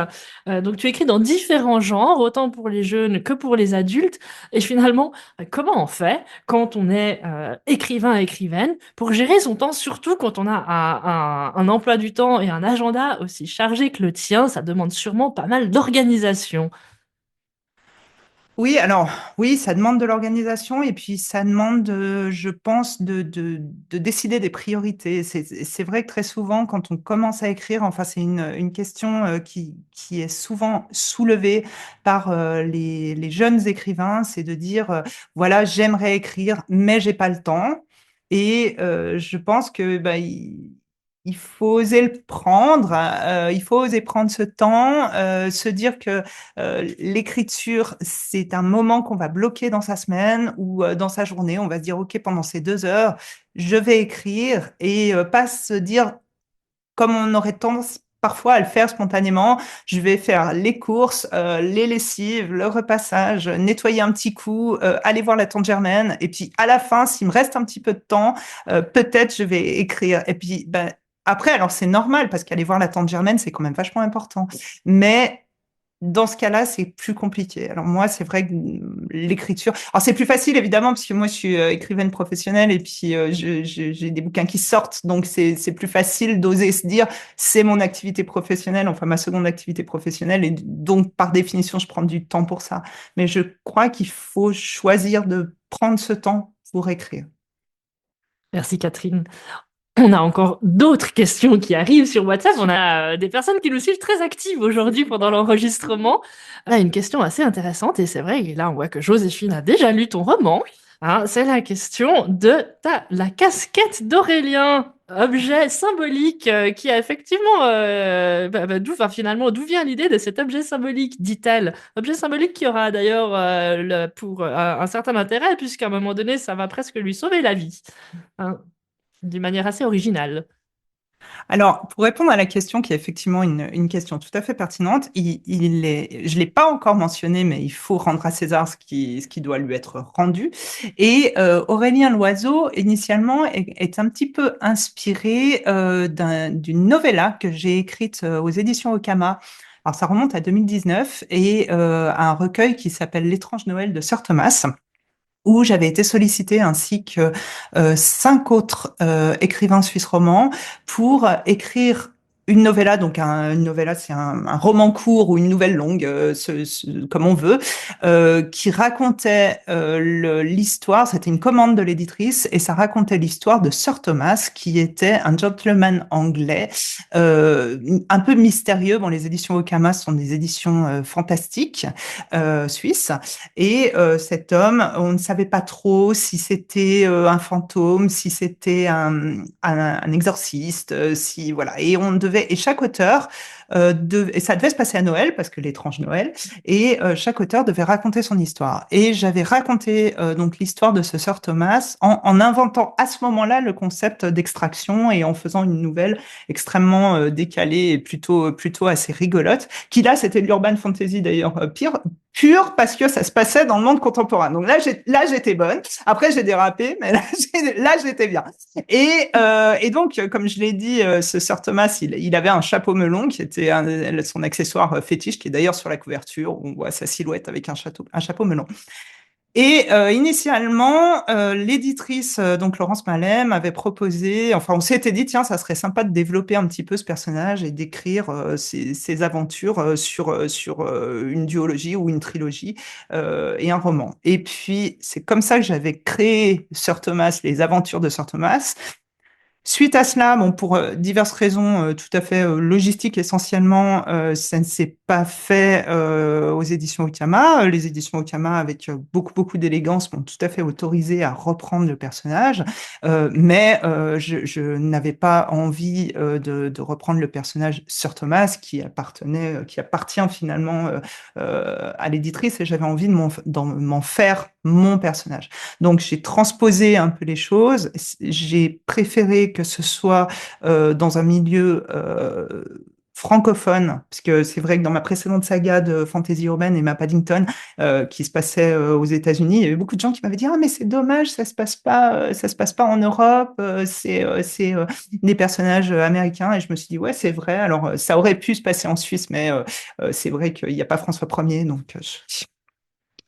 Donc tu écris dans différents genres, autant pour les jeunes que pour les adultes. Et finalement, comment on fait quand on est écrivain et écrivaine pour gérer son temps, surtout quand on a un emploi du temps et un agenda aussi chargé que le tien? Ça demande sûrement pas mal d'organisation. Oui, alors oui, ça demande de l'organisation et puis ça demande, je pense, de décider des priorités. C'est vrai que très souvent, quand on commence à écrire, enfin, c'est une question qui est souvent soulevée par les jeunes écrivains, c'est de dire, voilà, j'aimerais écrire, mais j'ai pas le temps. Et je pense que bah, il faut oser le prendre, il faut oser prendre ce temps, se dire que l'écriture, c'est un moment qu'on va bloquer dans sa semaine ou dans sa journée. On va se dire, OK, pendant ces 2 heures, je vais écrire et pas se dire, comme on aurait tendance parfois à le faire spontanément, je vais faire les courses, les lessives, le repassage, nettoyer un petit coup, aller voir la tante Germaine. Et puis à la fin, s'il me reste un petit peu de temps, peut-être je vais écrire. Et puis ben, après, alors c'est normal parce qu'aller voir la tante Germaine, c'est quand même vachement important. Mais dans ce cas-là, c'est plus compliqué. Alors moi, c'est vrai que l'écriture. Alors c'est plus facile évidemment parce que moi je suis écrivaine professionnelle et puis j'ai des bouquins qui sortent, donc c'est plus facile d'oser se dire c'est mon activité professionnelle, enfin ma seconde activité professionnelle, et donc par définition je prends du temps pour ça. Mais je crois qu'il faut choisir de prendre ce temps pour écrire. Merci Catherine. On a encore d'autres questions qui arrivent sur WhatsApp. On a des personnes qui nous suivent très actives aujourd'hui pendant l'enregistrement. On a une question assez intéressante et c'est vrai, et là on voit que Joséphine a déjà lu ton roman. Hein, c'est la question de la casquette d'Aurélien, objet symbolique qui a effectivement d'où vient l'idée de cet objet symbolique, dit-elle. Objet symbolique qui aura d'ailleurs pour un certain intérêt puisqu'à un moment donné ça va presque lui sauver la vie. Hein, d'une manière assez originale. Alors, pour répondre à la question, qui est effectivement une question tout à fait pertinente, je ne l'ai pas encore mentionné, mais il faut rendre à César ce qui doit lui être rendu. Et Aurélien Loiseau, initialement, est un petit peu inspiré d'une novella que j'ai écrite aux éditions Okama. Alors, ça remonte à 2019 et à un recueil qui s'appelle L'étrange Noël de Sir Thomas, où j'avais été sollicitée ainsi que 5 autres écrivains suisses romans pour écrire une novella, donc une novella, c'est un roman court ou une nouvelle longue, comme on veut, qui racontait l'histoire. C'était une commande de l'éditrice et ça racontait l'histoire de Sir Thomas, qui était un gentleman anglais, un peu mystérieux. Bon, les éditions Okama sont des éditions fantastiques suisses, et cet homme, on ne savait pas trop si c'était un fantôme, si c'était un exorciste, si voilà. Et chaque auteur et ça devait se passer à Noël parce que l'étrange Noël, et chaque auteur devait raconter son histoire. Et j'avais raconté donc l'histoire de ce Sir Thomas en inventant à ce moment-là le concept d'extraction et en faisant une nouvelle extrêmement décalée et plutôt assez rigolote. Qui là, c'était de l'urban fantasy d'ailleurs pur parce que ça se passait dans le monde contemporain. Donc là, j'étais bonne. Après, j'ai dérapé, mais là, j'étais bien. Et donc, comme je l'ai dit, ce Sir Thomas, il avait un chapeau melon qui était son accessoire fétiche, qui est d'ailleurs sur la couverture, où on voit sa silhouette avec un chapeau melon. Et initialement, l'éditrice, donc Laurence Mallet, m'avait proposé, enfin on s'était dit, tiens, ça serait sympa de développer un petit peu ce personnage et d'écrire ses aventures sur une duologie ou une trilogie et un roman. Et puis, c'est comme ça que j'avais créé Sir Thomas, les aventures de Sir Thomas. Suite à cela, bon, pour diverses raisons tout à fait logistiques essentiellement, ça ne s'est pas fait aux éditions Okama. Les éditions Okama, avec beaucoup d'élégance, m'ont tout à fait autorisé à reprendre le personnage, mais je n'avais pas envie de reprendre le personnage Sir Thomas qui appartient finalement à l'éditrice, et j'avais envie de m'en faire mon personnage. Donc j'ai transposé un peu les choses. J'ai préféré que ce soit dans un milieu francophone, parce que c'est vrai que dans ma précédente saga de fantasy urbaine, Emma Paddington, qui se passait aux États-Unis, il y avait beaucoup de gens qui m'avaient dit, ah mais c'est dommage, ça se passe pas en Europe, c'est des personnages américains. Et je me suis dit, ouais, c'est vrai. Alors ça aurait pu se passer en Suisse, mais c'est vrai qu'il n'y a pas François Ier, donc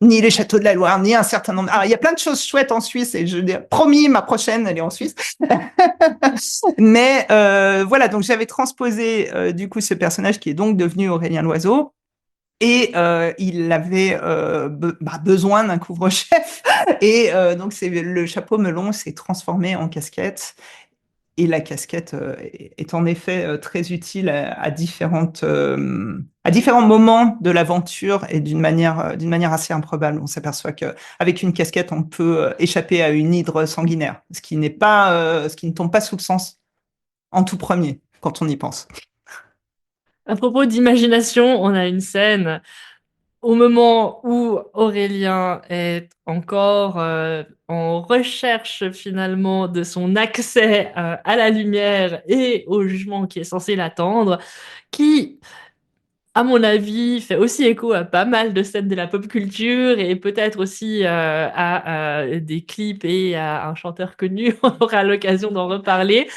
ni les châteaux de la Loire, ni un certain nombre. Alors, il y a plein de choses chouettes en Suisse, et je dis, promis, ma prochaine, elle est en Suisse. Mais voilà, donc j'avais transposé du coup ce personnage qui est donc devenu Aurélien Loiseau. Et il avait besoin d'un couvre-chef. Et donc le chapeau melon s'est transformé en casquette. Et la casquette est en effet très utile à différents moments de l'aventure, et d'une manière assez improbable. On s'aperçoit qu'avec une casquette, on peut échapper à une hydre sanguinaire, ce qui ne tombe pas sous le sens en tout premier quand on y pense. À propos d'imagination, on a une scène au moment où Aurélien est encore en recherche finalement de son accès à la lumière et au jugement qui est censé l'attendre, qui, à mon avis, fait aussi écho à pas mal de scènes de la pop culture, et peut-être aussi à des clips et à un chanteur connu. On aura l'occasion d'en reparler.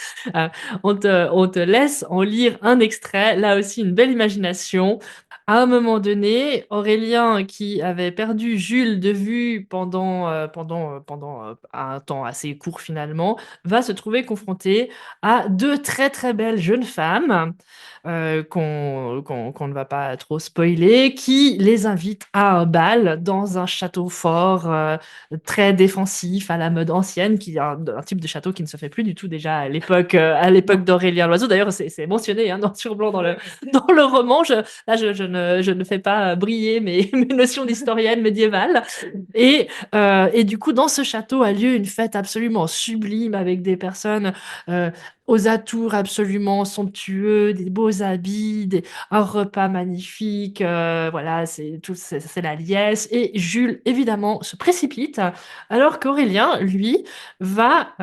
On te laisse en lire un extrait. Là aussi, une belle imagination. À un moment donné, Aurélien, qui avait perdu Jules de vue pendant un temps assez court finalement, va se trouver confronté à deux très très belles jeunes femmes qu'on ne va pas trop spoiler, qui les invite à un bal dans un château fort très défensif à la mode ancienne, qui est un type de château qui ne se fait plus du tout déjà à l'époque d'Aurélien Loiseau. D'ailleurs, c'est mentionné noir sur blanc dans le roman. Je ne fais pas briller mes notions d'historienne médiévale. Et du coup, dans ce château a lieu une fête absolument sublime, avec des personnes aux atours absolument somptueux, des beaux habits, un repas magnifique, voilà, c'est la liesse. Et Jules, évidemment, se précipite, alors qu'Aurélien, lui, va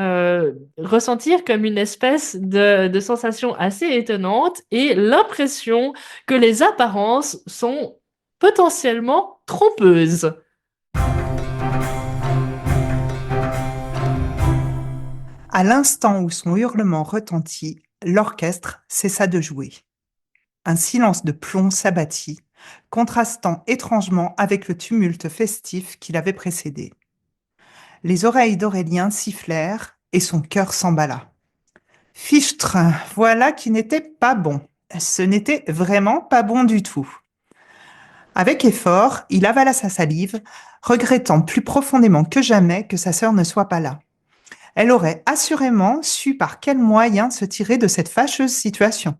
ressentir comme une espèce de sensation assez étonnante, et l'impression que les apparences sont potentiellement trompeuses. À l'instant où son hurlement retentit, l'orchestre cessa de jouer. Un silence de plomb s'abattit, contrastant étrangement avec le tumulte festif qui l'avait précédé. Les oreilles d'Aurélien sifflèrent et son cœur s'emballa. Fichtre, voilà qui n'était pas bon. Ce n'était vraiment pas bon du tout. Avec effort, il avala sa salive, regrettant plus profondément que jamais que sa sœur ne soit pas là. Elle aurait assurément su par quel moyen se tirer de cette fâcheuse situation.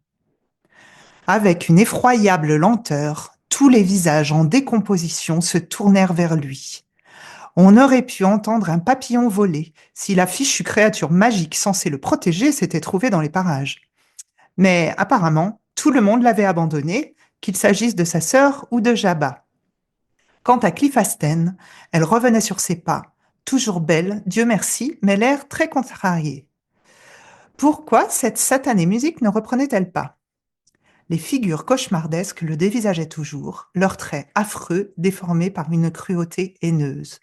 Avec une effroyable lenteur, tous les visages en décomposition se tournèrent vers lui. On aurait pu entendre un papillon voler si la fichue créature magique censée le protéger s'était trouvée dans les parages. Mais apparemment, tout le monde l'avait abandonné, qu'il s'agisse de sa sœur ou de Jabba. Quant à Cliffasten, elle revenait sur ses pas, toujours belle, Dieu merci, mais l'air très contrarié. Pourquoi cette satanée musique ne reprenait-elle pas? Les figures cauchemardesques le dévisageaient toujours, leurs traits affreux, déformés par une cruauté haineuse.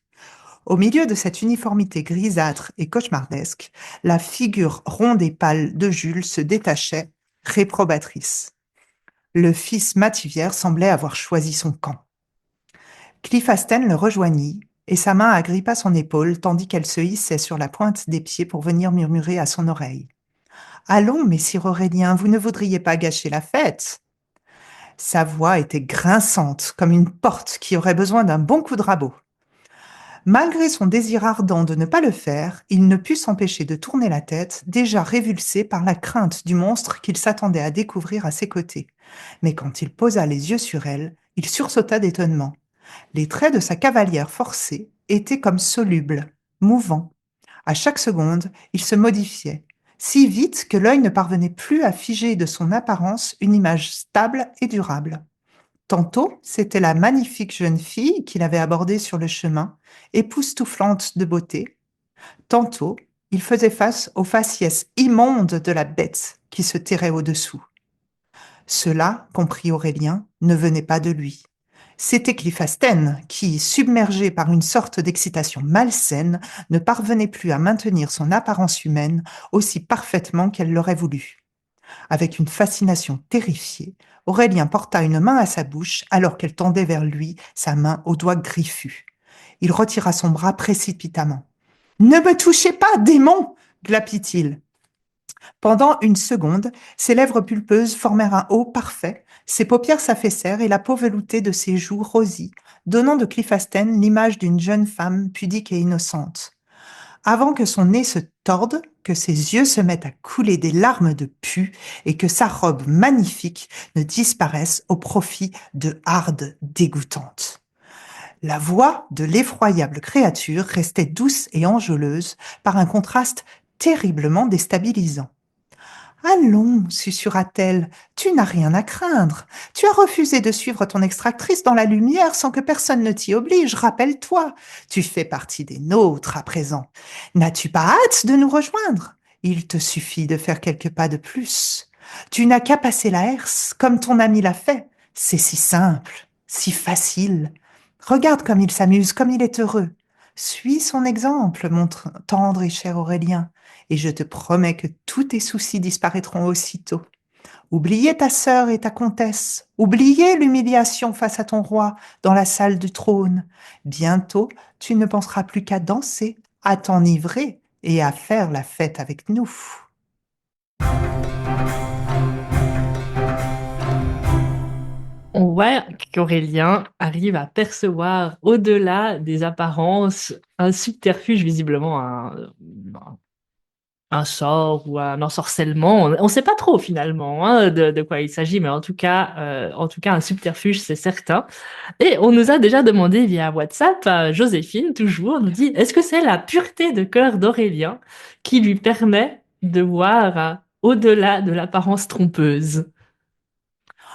Au milieu de cette uniformité grisâtre et cauchemardesque, la figure ronde et pâle de Jules se détachait, réprobatrice. Le fils Mativière semblait avoir choisi son camp. Cliffasten le rejoignit, et sa main agrippa son épaule tandis qu'elle se hissait sur la pointe des pieds pour venir murmurer à son oreille. « Allons, messire Aurélien, vous ne voudriez pas gâcher la fête ?» Sa voix était grinçante, comme une porte qui aurait besoin d'un bon coup de rabot. Malgré son désir ardent de ne pas le faire, il ne put s'empêcher de tourner la tête, déjà révulsé par la crainte du monstre qu'il s'attendait à découvrir à ses côtés. Mais quand il posa les yeux sur elle, il sursauta d'étonnement. Les traits de sa cavalière forcée étaient comme solubles, mouvants. À chaque seconde, ils se modifiaient, si vite que l'œil ne parvenait plus à figer de son apparence une image stable et durable. Tantôt, c'était la magnifique jeune fille qu'il avait abordée sur le chemin, époustouflante de beauté. Tantôt, il faisait face au faciès immonde de la bête qui se terrait au-dessous. Cela, comprit Aurélien, ne venait pas de lui. C'était Cliffasten qui, submergé par une sorte d'excitation malsaine, ne parvenait plus à maintenir son apparence humaine aussi parfaitement qu'elle l'aurait voulu. Avec une fascination terrifiée, Aurélien porta une main à sa bouche alors qu'elle tendait vers lui sa main aux doigts griffus. Il retira son bras précipitamment. « Ne me touchez pas, démon !» glapit-il. Pendant une seconde, ses lèvres pulpeuses formèrent un O parfait, ses paupières s'affaissèrent et la peau veloutée de ses joues rosit, donnant de Cliffasten l'image d'une jeune femme pudique et innocente. Avant que son nez se torde, que ses yeux se mettent à couler des larmes de pu et que sa robe magnifique ne disparaisse au profit de hardes dégoûtantes. La voix de l'effroyable créature restait douce et enjôleuse par un contraste terriblement déstabilisant. « Allons, susurra-t-elle, tu n'as rien à craindre. Tu as refusé de suivre ton extractrice dans la lumière sans que personne ne t'y oblige, rappelle-toi. Tu fais partie des nôtres à présent. N'as-tu pas hâte de nous rejoindre? Il te suffit de faire quelques pas de plus. Tu n'as qu'à passer la herse, comme ton ami l'a fait. C'est si simple, si facile. Regarde comme il s'amuse, comme il est heureux. Suis son exemple, mon tendre et cher Aurélien, et je te promets que tous tes soucis disparaîtront aussitôt. Oubliez ta sœur et ta comtesse, oubliez l'humiliation face à ton roi dans la salle du trône. Bientôt, tu ne penseras plus qu'à danser, à t'enivrer et à faire la fête avec nous. On voit qu'Aurélien arrive à percevoir au-delà des apparences un subterfuge, visiblement un sort ou un ensorcellement. On ne sait pas trop finalement hein, de quoi il s'agit, mais en tout cas un subterfuge, c'est certain. Et on nous a déjà demandé via WhatsApp, Joséphine toujours nous dit, est-ce que c'est la pureté de cœur d'Aurélien qui lui permet de voir au-delà de l'apparence trompeuse?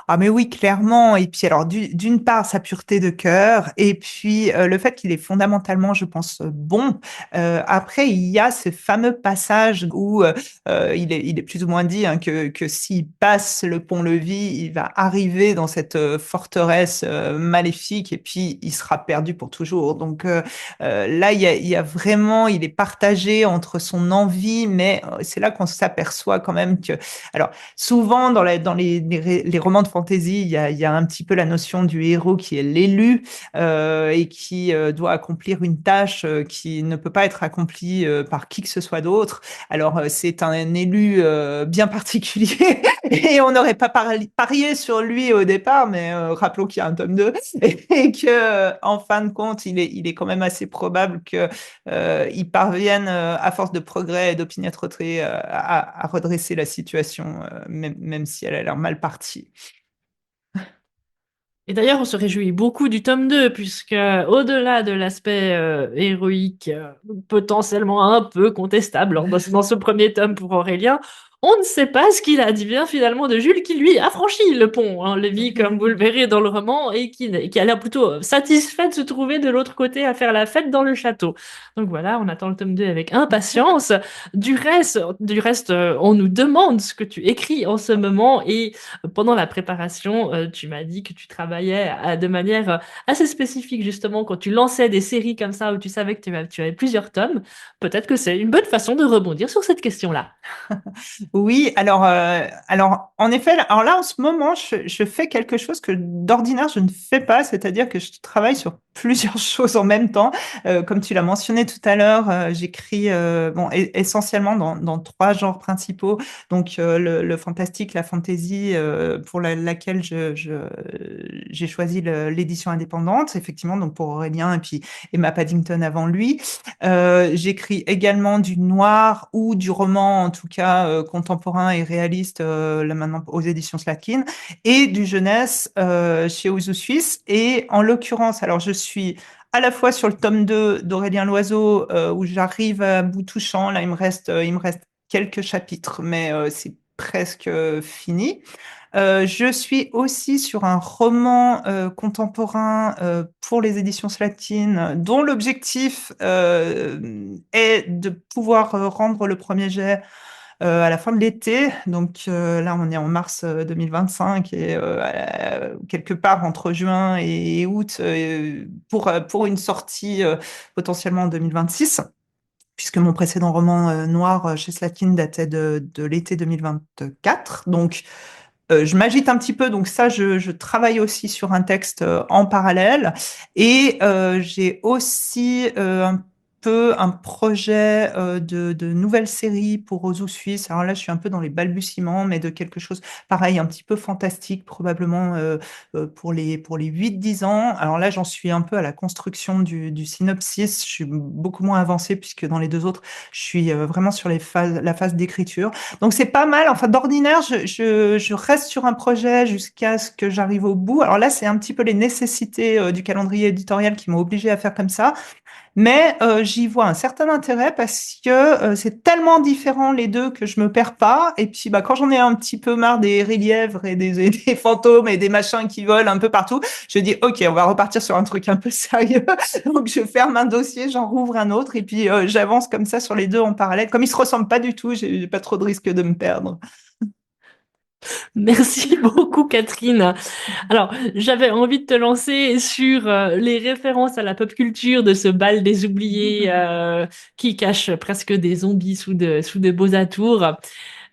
Ah mais oui, clairement. Et puis alors, d'une part, sa pureté de cœur, et puis le fait qu'il est fondamentalement, je pense, bon. Après, il y a ce fameux passage où il est plus ou moins dit hein, que s'il passe le pont-levis, il va arriver dans cette forteresse maléfique, et puis il sera perdu pour toujours. Donc là, il y a vraiment, il est partagé entre son envie, mais c'est là qu'on s'aperçoit quand même que... Alors, souvent, dans les romans de fantasy, il y a un petit peu la notion du héros qui est l'élu et qui doit accomplir une tâche qui ne peut pas être accomplie par qui que ce soit d'autre. Alors, c'est un élu bien particulier et on n'aurait pas parié sur lui au départ, mais rappelons qu'il y a un tome 2 et que, en fin de compte, il est quand même assez probable qu'il parvienne, à force de progrès et d'opiniâtreté, à redresser la situation, même si elle a l'air mal partie. Et d'ailleurs, on se réjouit beaucoup du tome 2, puisque au-delà de l'aspect héroïque, potentiellement un peu contestable dans ce premier tome pour Aurélien, on ne sait pas ce qu'il advient finalement de Jules, qui lui a franchi le pont, hein, Lévi, comme vous le verrez dans le roman, et qui a l'air plutôt satisfait de se trouver de l'autre côté à faire la fête dans le château. Donc voilà, on attend le tome 2 avec impatience. Du reste, on nous demande ce que tu écris en ce moment, et pendant la préparation, tu m'as dit que tu travaillais de manière assez spécifique, justement, quand tu lançais des séries comme ça, où tu savais que tu avais plusieurs tomes. Peut-être que c'est une bonne façon de rebondir sur cette question-là. Oui, alors en effet, alors là en ce moment, je fais quelque chose que d'ordinaire je ne fais pas, c'est-à-dire que je travaille sur plusieurs choses en même temps. Comme tu l'as mentionné tout à l'heure, j'écris bon essentiellement dans trois genres principaux, donc le fantastique, la fantasy, pour laquelle j'ai choisi l'édition indépendante, effectivement, donc pour Aurélien et puis Emma Paddington avant lui. J'écris également du noir ou du roman, en tout cas contemporain et réaliste, là maintenant aux éditions Slatkin, et du jeunesse chez Ouzou Suisse. Et en l'occurrence, alors je suis à la fois sur le tome 2 d'Aurélien Loiseau, où j'arrive à bout touchant. Là, il me reste quelques chapitres, mais c'est presque fini. Je suis aussi sur un roman contemporain pour les éditions Slatkin, dont l'objectif est de pouvoir rendre le premier jet à la fin de l'été. Donc là, on est en mars 2025 et quelque part entre juin et août pour une sortie potentiellement en 2026. Puisque mon précédent roman noir chez Slatkin datait de l'été 2024. Donc, je m'agite un petit peu, donc ça, je travaille aussi sur un texte en parallèle. Et j'ai aussi un peu un projet de nouvelle série pour Ozu Suisse. Alors là, je suis un peu dans les balbutiements, mais de quelque chose pareil, un petit peu fantastique, probablement pour les 8-10 ans. Alors là, j'en suis un peu à la construction du synopsis. Je suis beaucoup moins avancée, puisque dans les deux autres, je suis vraiment sur la phase d'écriture. Donc c'est pas mal. Enfin, d'ordinaire, je reste sur un projet jusqu'à ce que j'arrive au bout. Alors là, c'est un petit peu les nécessités du calendrier éditorial qui m'ont obligée à faire comme ça. Mais j'y vois un certain intérêt parce que c'est tellement différent les deux que je me perds pas. Et puis quand j'en ai un petit peu marre des lièvres et des fantômes et des machins qui volent un peu partout, je dis ok, on va repartir sur un truc un peu sérieux. Donc je ferme un dossier, j'en rouvre un autre et puis j'avance comme ça sur les deux en parallèle. Comme ils se ressemblent pas du tout, j'ai pas trop de risque de me perdre. Merci beaucoup, Catherine. Alors, j'avais envie de te lancer sur les références à la pop culture de ce bal des oubliés qui cache presque des zombies sous de beaux atours.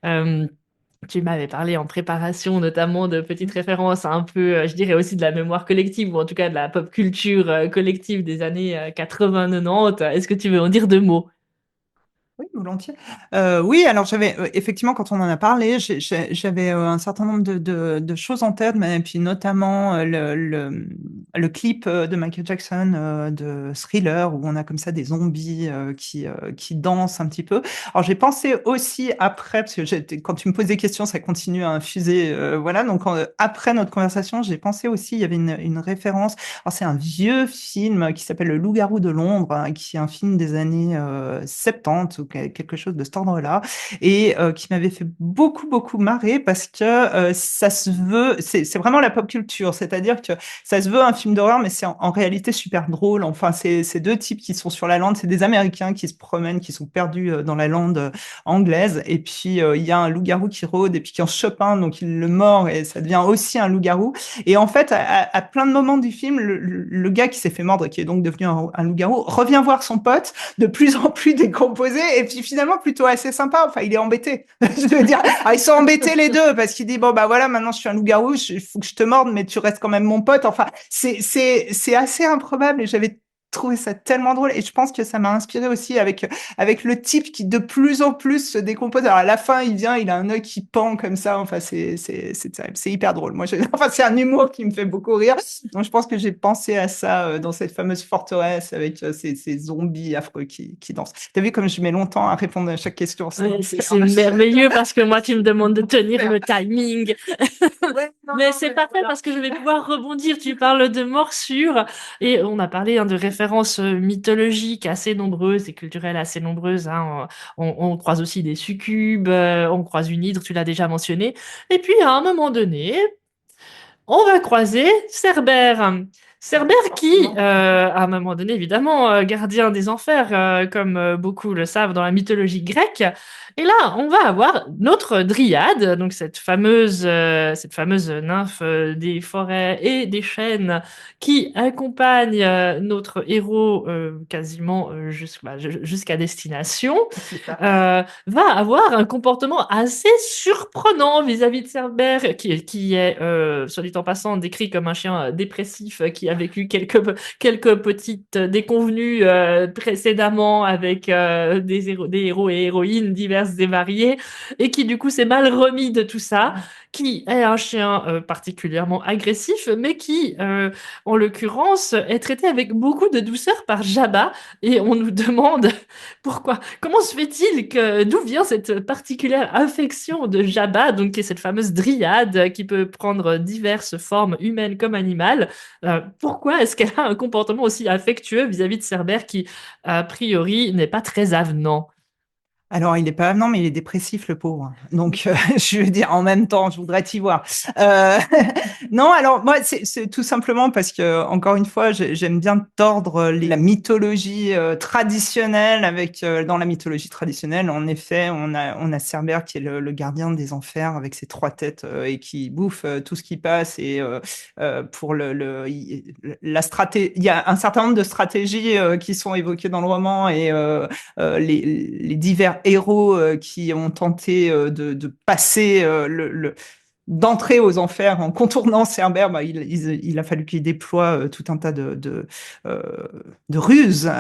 Euh, Tu m'avais parlé en préparation notamment de petites références un peu, je dirais aussi de la mémoire collective, ou en tout cas de la pop culture collective des années 80-90. Est-ce que tu veux en dire deux mots? Oui, volontiers. Oui, alors j'avais effectivement, quand on en a parlé, j'avais un certain nombre de choses en tête, mais puis notamment le clip de Michael Jackson de Thriller, où on a comme ça des zombies qui dansent un petit peu. Alors j'ai pensé aussi après, parce que quand tu me poses des questions, ça continue à infuser, voilà. Donc après notre conversation, j'ai pensé aussi, il y avait une référence. Alors c'est un vieux film qui s'appelle Le Loup-garou de Londres, hein, qui est un film des années 70 ou quelque chose de cet ordre-là, et qui m'avait fait beaucoup marrer parce que ça se veut, c'est vraiment la pop culture, c'est-à-dire que ça se veut un film d'horreur, mais c'est en réalité super drôle. Enfin, c'est deux types qui sont sur la lande, c'est des Américains qui se promènent, qui sont perdus dans la lande anglaise, et puis il y a un loup-garou qui rôde, et puis qui en chope un, donc il le mord, et ça devient aussi un loup-garou. Et en fait, à plein de moments du film, le gars qui s'est fait mordre, qui est donc devenu un loup-garou, revient voir son pote, de plus en plus décomposé, et puis finalement plutôt assez sympa. Enfin, il est embêté. Je veux dire, ils sont embêtés les deux parce qu'il dit bon bah voilà, maintenant je suis un loup-garou, il faut que je te morde, mais tu restes quand même mon pote. Enfin, c'est assez improbable et j'avais trouvé ça tellement drôle et je pense que ça m'a inspiré aussi avec le type qui de plus en plus se décompose. Alors à la fin, il vient, il a un œil qui pend comme ça. Enfin, c'est hyper drôle. Moi, enfin, c'est un humour qui me fait beaucoup rire. Donc, je pense que j'ai pensé à ça dans cette fameuse forteresse avec ces zombies affreux qui dansent. T'as vu comme je mets longtemps à répondre à chaque question. C'est merveilleux parce que moi, tu me demandes de tenir le timing. Ouais, non, Mais non, c'est parfait voilà. parce que je vais pouvoir rebondir. Tu parles de morsures et on a parlé de références mythologiques assez nombreuses et culturelles assez nombreuses. Hein. On croise aussi des succubes, on croise une hydre, tu l'as déjà mentionné. Et puis à un moment donné, on va croiser Cerbère. Cerbère qui, à un moment donné, évidemment, gardien des enfers, comme beaucoup le savent dans la mythologie grecque. Et là, on va avoir notre dryade, donc cette fameuse nymphe des forêts et des chênes qui accompagne notre héros quasiment jusqu'à destination, va avoir un comportement assez surprenant vis-à-vis de Cerbère, qui est, soit dit en passant, décrit comme un chien dépressif qui a vécu quelques petites déconvenues précédemment avec des héros et héroïnes diverses et variées, et qui du coup s'est mal remis de tout ça, qui est un chien particulièrement agressif, mais qui, en l'occurrence, est traité avec beaucoup de douceur par Jabba, et on nous demande pourquoi, comment se fait-il que, d'où vient cette particulière affection de Jabba, donc qui est cette fameuse dryade qui peut prendre diverses formes humaines comme animales. Pourquoi est-ce qu'elle a un comportement aussi affectueux vis-à-vis de Cerbère qui, a priori, n'est pas très avenant? Alors, il est pas avenant, mais il est dépressif, le pauvre. Donc, je veux dire, en même temps, je voudrais t'y voir. Euh, non, alors moi, c'est tout simplement parce que, encore une fois, j'aime bien tordre la mythologie traditionnelle. Avec dans la mythologie traditionnelle, en effet, on a Cerbère qui est le gardien des enfers avec ses trois têtes et qui bouffe tout ce qui passe. Et pour la stratégie, il y a un certain nombre de stratégies qui sont évoquées dans le roman et les divers héros qui ont tenté de passer d'entrer aux enfers en contournant Cerbère, il a fallu qu'il déploie tout un tas euh, de ruses.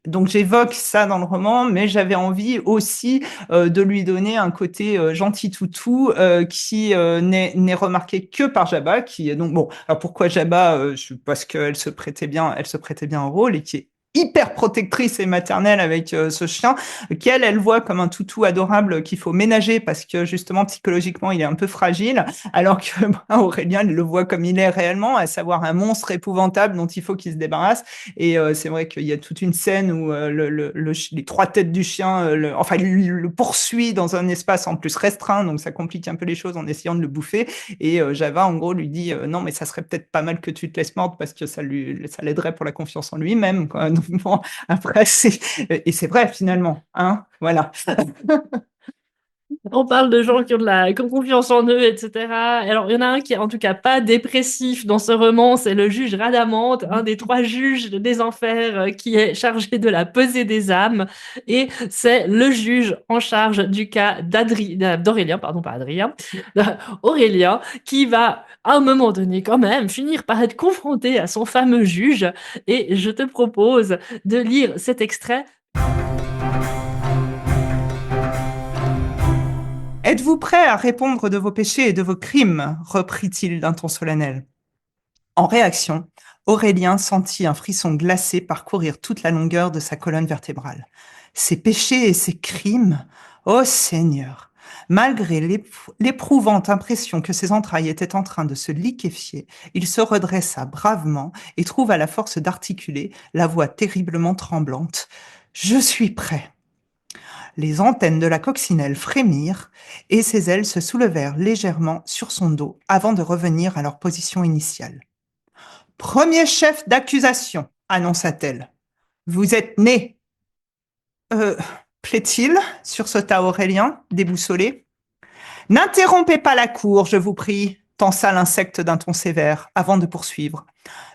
Donc j'évoque ça dans le roman, mais j'avais envie aussi de lui donner un côté gentil toutou qui n'est remarqué que par Jabba, qui est donc bon. Alors pourquoi Jabba parce qu'elle se prêtait bien, elle se prêtait bien au rôle et qui est hyper protectrice et maternelle avec ce chien, qu'elle voit comme un toutou adorable qu'il faut ménager parce que justement psychologiquement il est un peu fragile, alors que Aurélien il le voit comme il est réellement, à savoir un monstre épouvantable dont il faut qu'il se débarrasse. Et c'est vrai qu'il y a toute une scène où les trois têtes du chien, il le poursuit dans un espace en plus restreint, donc ça complique un peu les choses en essayant de le bouffer. Et Java en gros lui dit non mais ça serait peut-être pas mal que tu te laisses mordre parce que ça l'aiderait pour la confiance en lui-même, quoi. Bon, après, et c'est vrai finalement, hein, voilà. On parle de gens qui ont confiance en eux, etc. Alors, il y en a un qui est en tout cas pas dépressif dans ce roman, c'est le juge Radamante, un des trois juges des enfers qui est chargé de la pesée des âmes. Et c'est le juge en charge du cas d'Aurélien, pardon, pas Adrien, Aurélien, qui va, à un moment donné, quand même, finir par être confronté à son fameux juge. Et je te propose de lire cet extrait. Êtes-vous prêt à répondre de vos péchés et de vos crimes, reprit-il d'un ton solennel. En réaction, Aurélien sentit un frisson glacé parcourir toute la longueur de sa colonne vertébrale. Ses péchés et ses crimes, ô Seigneur! Malgré l'éprouvante impression que ses entrailles étaient en train de se liquéfier, il se redressa bravement et trouva la force d'articuler, la voix terriblement tremblante. « Je suis prêt !» Les antennes de la coccinelle frémirent et ses ailes se soulevèrent légèrement sur son dos avant de revenir à leur position initiale. « Premier chef d'accusation, annonça-t-elle. Vous êtes né. Plaît-il, sursauta Aurélien, déboussolé. N'interrompez pas la cour, je vous prie, tensa l'insecte d'un ton sévère, avant de poursuivre.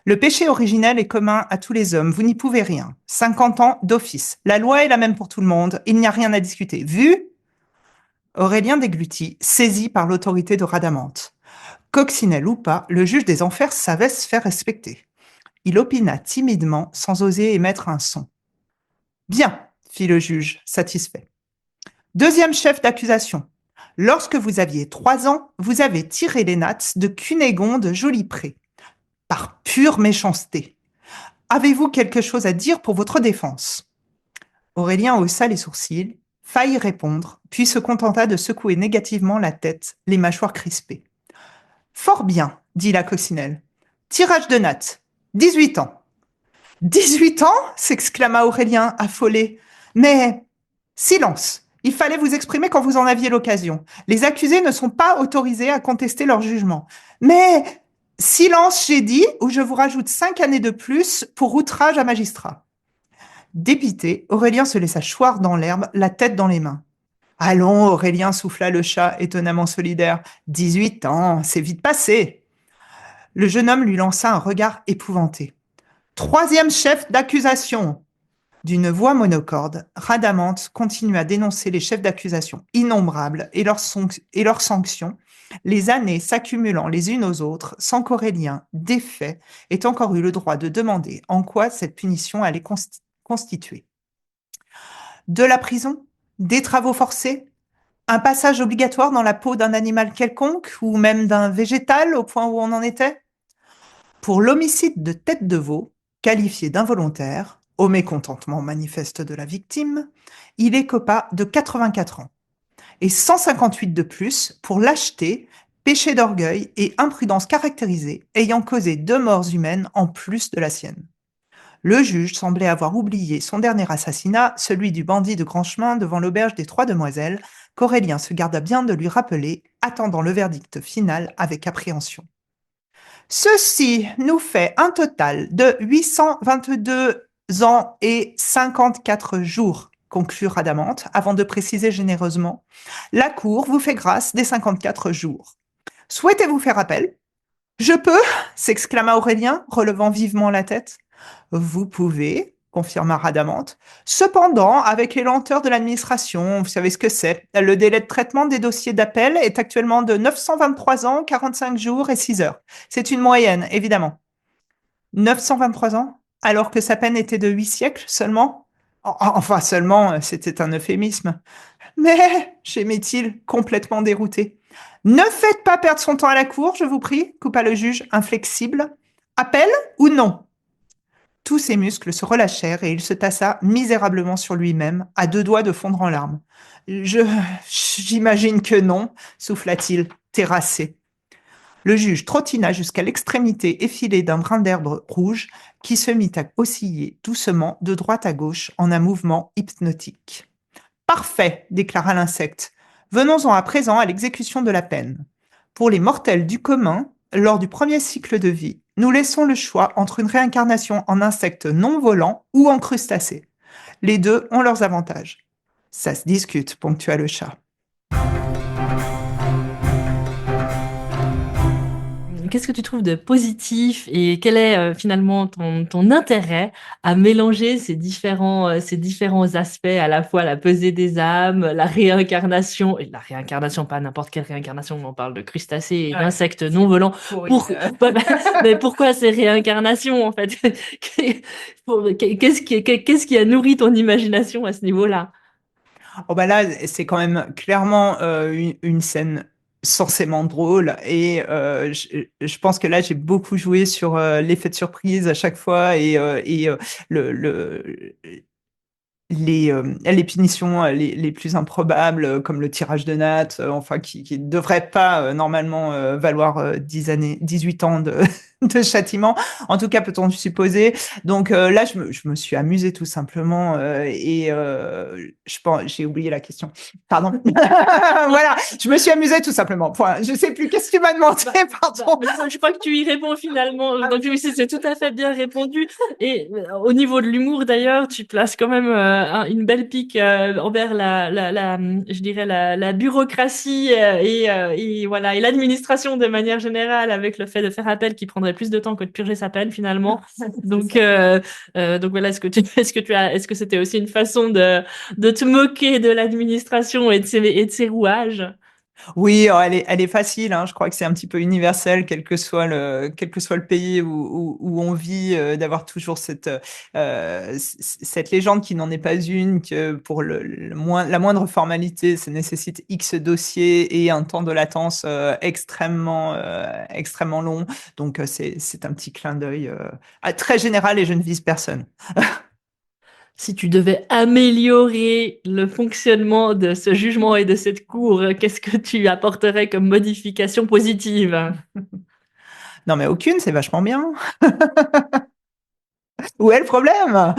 Le péché originel est commun à tous les hommes, vous n'y pouvez rien. 50 ans d'office. La loi est la même pour tout le monde, il n'y a rien à discuter. Vu? Aurélien déglutit, saisi par l'autorité de Rhadamante. Coccinelle ou pas, le juge des enfers savait se faire respecter. Il opina timidement, sans oser émettre un son. Bien, fit le juge, satisfait. Deuxième chef d'accusation. Lorsque vous aviez 3 ans, vous avez tiré les nattes de Cunégonde Jolipré. Par pure méchanceté. Avez-vous quelque chose à dire pour votre défense? Aurélien haussa les sourcils, faillit répondre, puis se contenta de secouer négativement la tête, les mâchoires crispées. Fort bien, dit la coccinelle. Tirage de nattes. 18 ans. 18 ans? S'exclama Aurélien, affolé. Mais silence! Il fallait vous exprimer quand vous en aviez l'occasion. Les accusés ne sont pas autorisés à contester leur jugement. Mais silence, j'ai dit, ou je vous rajoute 5 années de plus pour outrage à magistrat. Dépité, Aurélien se laissa choir dans l'herbe, la tête dans les mains. Allons, Aurélien, souffla le chat, étonnamment solidaire. 18 ans, c'est vite passé. Le jeune homme lui lança un regard épouvanté. Troisième chef d'accusation. D'une voix monocorde, Rhadamante continua à dénoncer les chefs d'accusation innombrables et leurs sanctions, les années s'accumulant les unes aux autres, sans qu'Aurélien, défait, ait encore eu le droit de demander en quoi cette punition allait constituer. De la prison? Des travaux forcés? Un passage obligatoire dans la peau d'un animal quelconque ou même d'un végétal au point où on en était? Pour l'homicide de tête de veau, qualifié d'involontaire, au mécontentement manifeste de la victime, il écopa de 84 ans et 158 de plus pour lâcheté, péché d'orgueil et imprudence caractérisée ayant causé 2 morts humaines en plus de la sienne. Le juge semblait avoir oublié son dernier assassinat, celui du bandit de grand chemin devant l'auberge des Trois Demoiselles, qu'Aurélien se garda bien de lui rappeler, attendant le verdict final avec appréhension. Ceci nous fait un total de 822 ans et 54 jours, conclut Rhadamante, avant de préciser généreusement. La Cour vous fait grâce des 54 jours. Souhaitez-vous faire appel? Je peux, s'exclama Aurélien, relevant vivement la tête. Vous pouvez, confirma Rhadamante. Cependant, avec les lenteurs de l'administration, vous savez ce que c'est. Le délai de traitement des dossiers d'appel est actuellement de 923 ans, 45 jours et 6 heures. C'est une moyenne, évidemment. 923 ans? Alors que sa peine était de 8 siècles seulement? Enfin, seulement, c'était un euphémisme. Mais, gémit-il, complètement dérouté. Ne faites pas perdre son temps à la cour, je vous prie, coupa le juge, inflexible. Appel ou non? Tous ses muscles se relâchèrent et il se tassa misérablement sur lui-même, à 2 doigts de fondre en larmes. J'imagine que non, souffla-t-il, terrassé. Le juge trottina jusqu'à l'extrémité effilée d'un brin d'herbe rouge qui se mit à osciller doucement de droite à gauche en un mouvement hypnotique. « Parfait, déclara l'insecte. Venons-en à présent à l'exécution de la peine. Pour les mortels du commun, lors du premier cycle de vie, nous laissons le choix entre une réincarnation en insecte non volant ou en crustacé. Les deux ont leurs avantages. Ça se discute, ponctua le chat. Qu'est-ce que tu trouves de positif et quel est finalement ton intérêt à mélanger ces différents aspects, à la fois la pesée des âmes, la réincarnation, et la réincarnation, pas n'importe quelle réincarnation, on parle de crustacés et d'insectes non volants. Mais pourquoi ces réincarnations en fait? Qu'est-ce qui a nourri ton imagination à ce niveau-là? Oh bah là, c'est quand même clairement une scène censément drôle et je pense que là j'ai beaucoup joué sur l'effet de surprise à chaque fois et les punitions les plus improbables comme le tirage de nattes, enfin qui ne devraient pas normalement valoir 18 ans de châtiment. En tout cas, peut-on supposer. Donc là, je me suis amusée tout simplement je pense, j'ai oublié la question. Pardon. Voilà, je me suis amusée tout simplement. Point. Je sais plus qu'est-ce que tu m'as demandé. Pardon. Je crois que tu y réponds finalement. Donc oui, c'est tout à fait bien répondu. Et au niveau de l'humour d'ailleurs, tu places quand même une belle pique envers je dirais la bureaucratie et voilà et l'administration de manière générale, avec le fait de faire appel qui prendrait plus de temps que de purger sa peine finalement. Donc voilà, est-ce que c'était aussi une façon de te moquer de l'administration et de ses rouages? Oui, elle est facile, hein. Je crois que c'est un petit peu universel, quel que soit le pays où on vit, d'avoir toujours cette légende qui n'en est pas une, que pour la moindre formalité, ça nécessite X dossiers et un temps de latence extrêmement long. Donc, c'est un petit clin d'œil très général et je ne vise personne. Si tu devais améliorer le fonctionnement de ce jugement et de cette cour, qu'est-ce que tu apporterais comme modification positive? Non, mais aucune, c'est vachement bien. Où est le problème?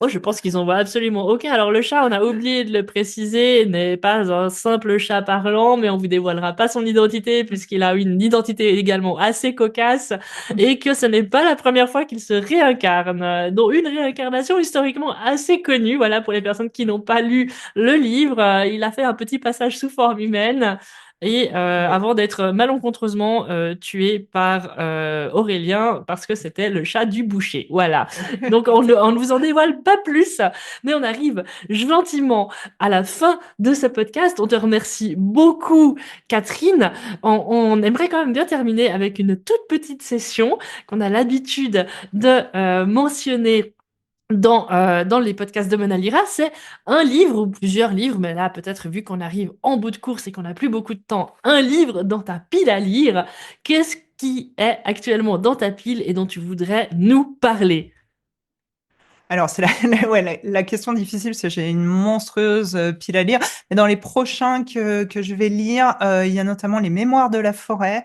Oh, je pense qu'ils en voient absolument aucun. Alors, le chat, on a oublié de le préciser, n'est pas un simple chat parlant, mais on vous dévoilera pas son identité puisqu'il a une identité également assez cocasse et que ce n'est pas la première fois qu'il se réincarne. Donc, une réincarnation historiquement assez connue. Voilà, pour les personnes qui n'ont pas lu le livre, il a fait un petit passage sous forme humaine. Et avant d'être malencontreusement tué par Aurélien parce que c'était le chat du boucher. Voilà. Donc on ne vous en dévoile pas plus, mais on arrive gentiment à la fin de ce podcast. On te remercie beaucoup, Catherine. On aimerait quand même bien terminer avec une toute petite session qu'on a l'habitude de mentionner dans les podcasts de Mona Lira, c'est un livre ou plusieurs livres, mais là, peut-être vu qu'on arrive en bout de course et qu'on n'a plus beaucoup de temps, un livre dans ta pile à lire. Qu'est-ce qui est actuellement dans ta pile et dont tu voudrais nous parler? Alors, c'est la question difficile, parce que j'ai une monstrueuse pile à lire. Mais dans les prochains que je vais lire, il y a notamment Les Mémoires de la forêt,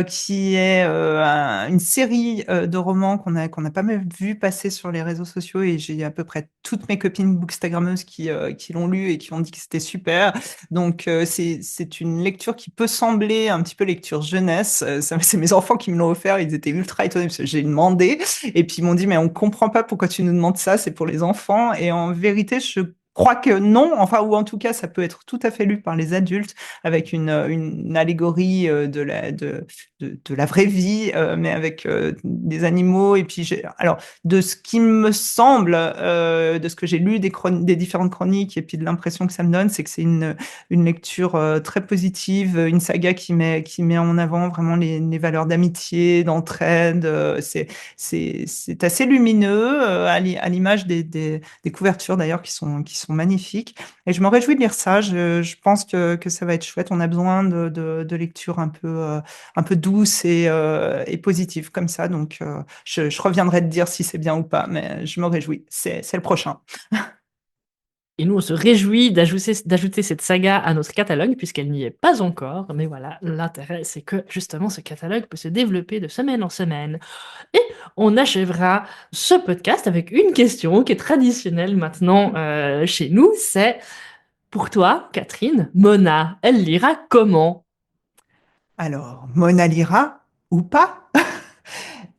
qui est une série de romans qu'on a pas mal vu passer sur les réseaux sociaux, et j'ai à peu près toutes mes copines bookstagrammeuses qui l'ont lu et qui ont dit que c'était super. Donc, c'est une lecture qui peut sembler un petit peu lecture jeunesse. C'est mes enfants qui me l'ont offert, ils étaient ultra étonnés parce que j'ai demandé, et puis ils m'ont dit, mais on comprend pas pourquoi tu nous demandes ça, c'est pour les enfants. Et en vérité, je crois que non, enfin, ou en tout cas, ça peut être tout à fait lu par les adultes avec une allégorie de la vraie vie, mais avec des animaux. Et puis, alors, de ce qui me semble, de ce que j'ai lu des différentes chroniques, et puis de l'impression que ça me donne, c'est que c'est une lecture très positive, une saga qui met en avant vraiment les valeurs d'amitié, d'entraide. C'est assez lumineux, à l'image des couvertures d'ailleurs qui sont magnifiques. Et je me réjouis de lire ça. Je pense que ça va être chouette. On a besoin de lectures un peu douces et positives comme ça. Donc, je reviendrai te dire si c'est bien ou pas, mais je me réjouis. C'est le prochain. Et nous, on se réjouit d'ajouter cette saga à notre catalogue, puisqu'elle n'y est pas encore. Mais voilà, l'intérêt, c'est que justement, ce catalogue peut se développer de semaine en semaine. Et on achèvera ce podcast avec une question qui est traditionnelle maintenant chez nous. C'est, pour toi, Catherine, Mona, elle lira comment? Alors, Mona Lira ou pas?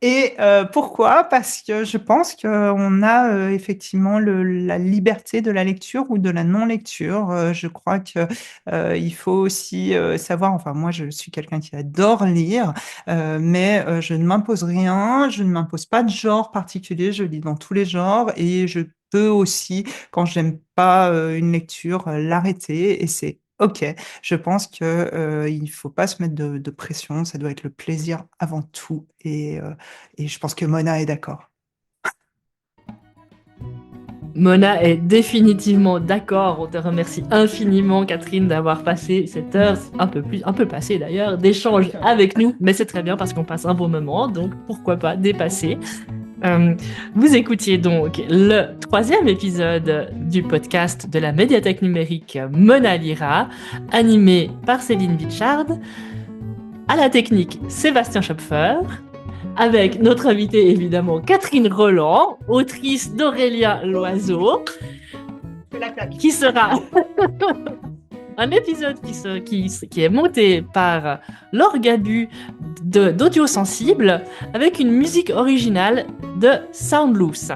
Et pourquoi? Parce que je pense qu'on a effectivement la liberté de la lecture ou de la non-lecture. Je crois que il faut aussi savoir, enfin moi je suis quelqu'un qui adore lire, mais je ne m'impose rien, je ne m'impose pas de genre particulier, je lis dans tous les genres, et je peux aussi, quand j'aime pas une lecture, l'arrêter, et c'est OK. Je pense que il faut pas se mettre de pression, ça doit être le plaisir avant tout, et je pense que Mona est d'accord. Mona est définitivement d'accord. On te remercie infiniment, Catherine, d'avoir passé cette heure, un peu passée d'ailleurs, d'échange avec nous. Mais c'est très bien parce qu'on passe un bon moment, donc pourquoi pas dépasser. Vous écoutiez donc le 3e épisode du podcast de la médiathèque numérique Mona Lira, animé par Céline Bichard. À la technique, Sébastien Schopfer. Avec notre invitée évidemment Catherine Roland, autrice d'Aurélien Loiseau, qui sera un épisode qui est monté par Laure Gabu d'Audio Sensible avec une musique originale de Soundloose.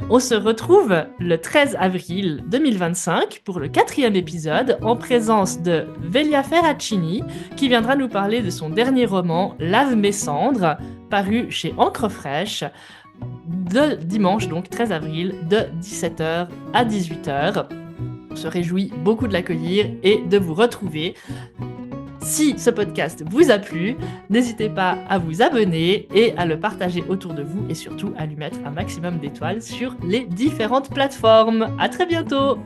On se retrouve le 13 avril 2025 pour le 4e épisode en présence de Velia Ferracini qui viendra nous parler de son dernier roman Lave mes cendres, paru chez Encre Fraîche, de dimanche donc 13 avril de 17h à 18h. On se réjouit beaucoup de l'accueillir et de vous retrouver. Si ce podcast vous a plu, n'hésitez pas à vous abonner et à le partager autour de vous et surtout à lui mettre un maximum d'étoiles sur les différentes plateformes. À très bientôt!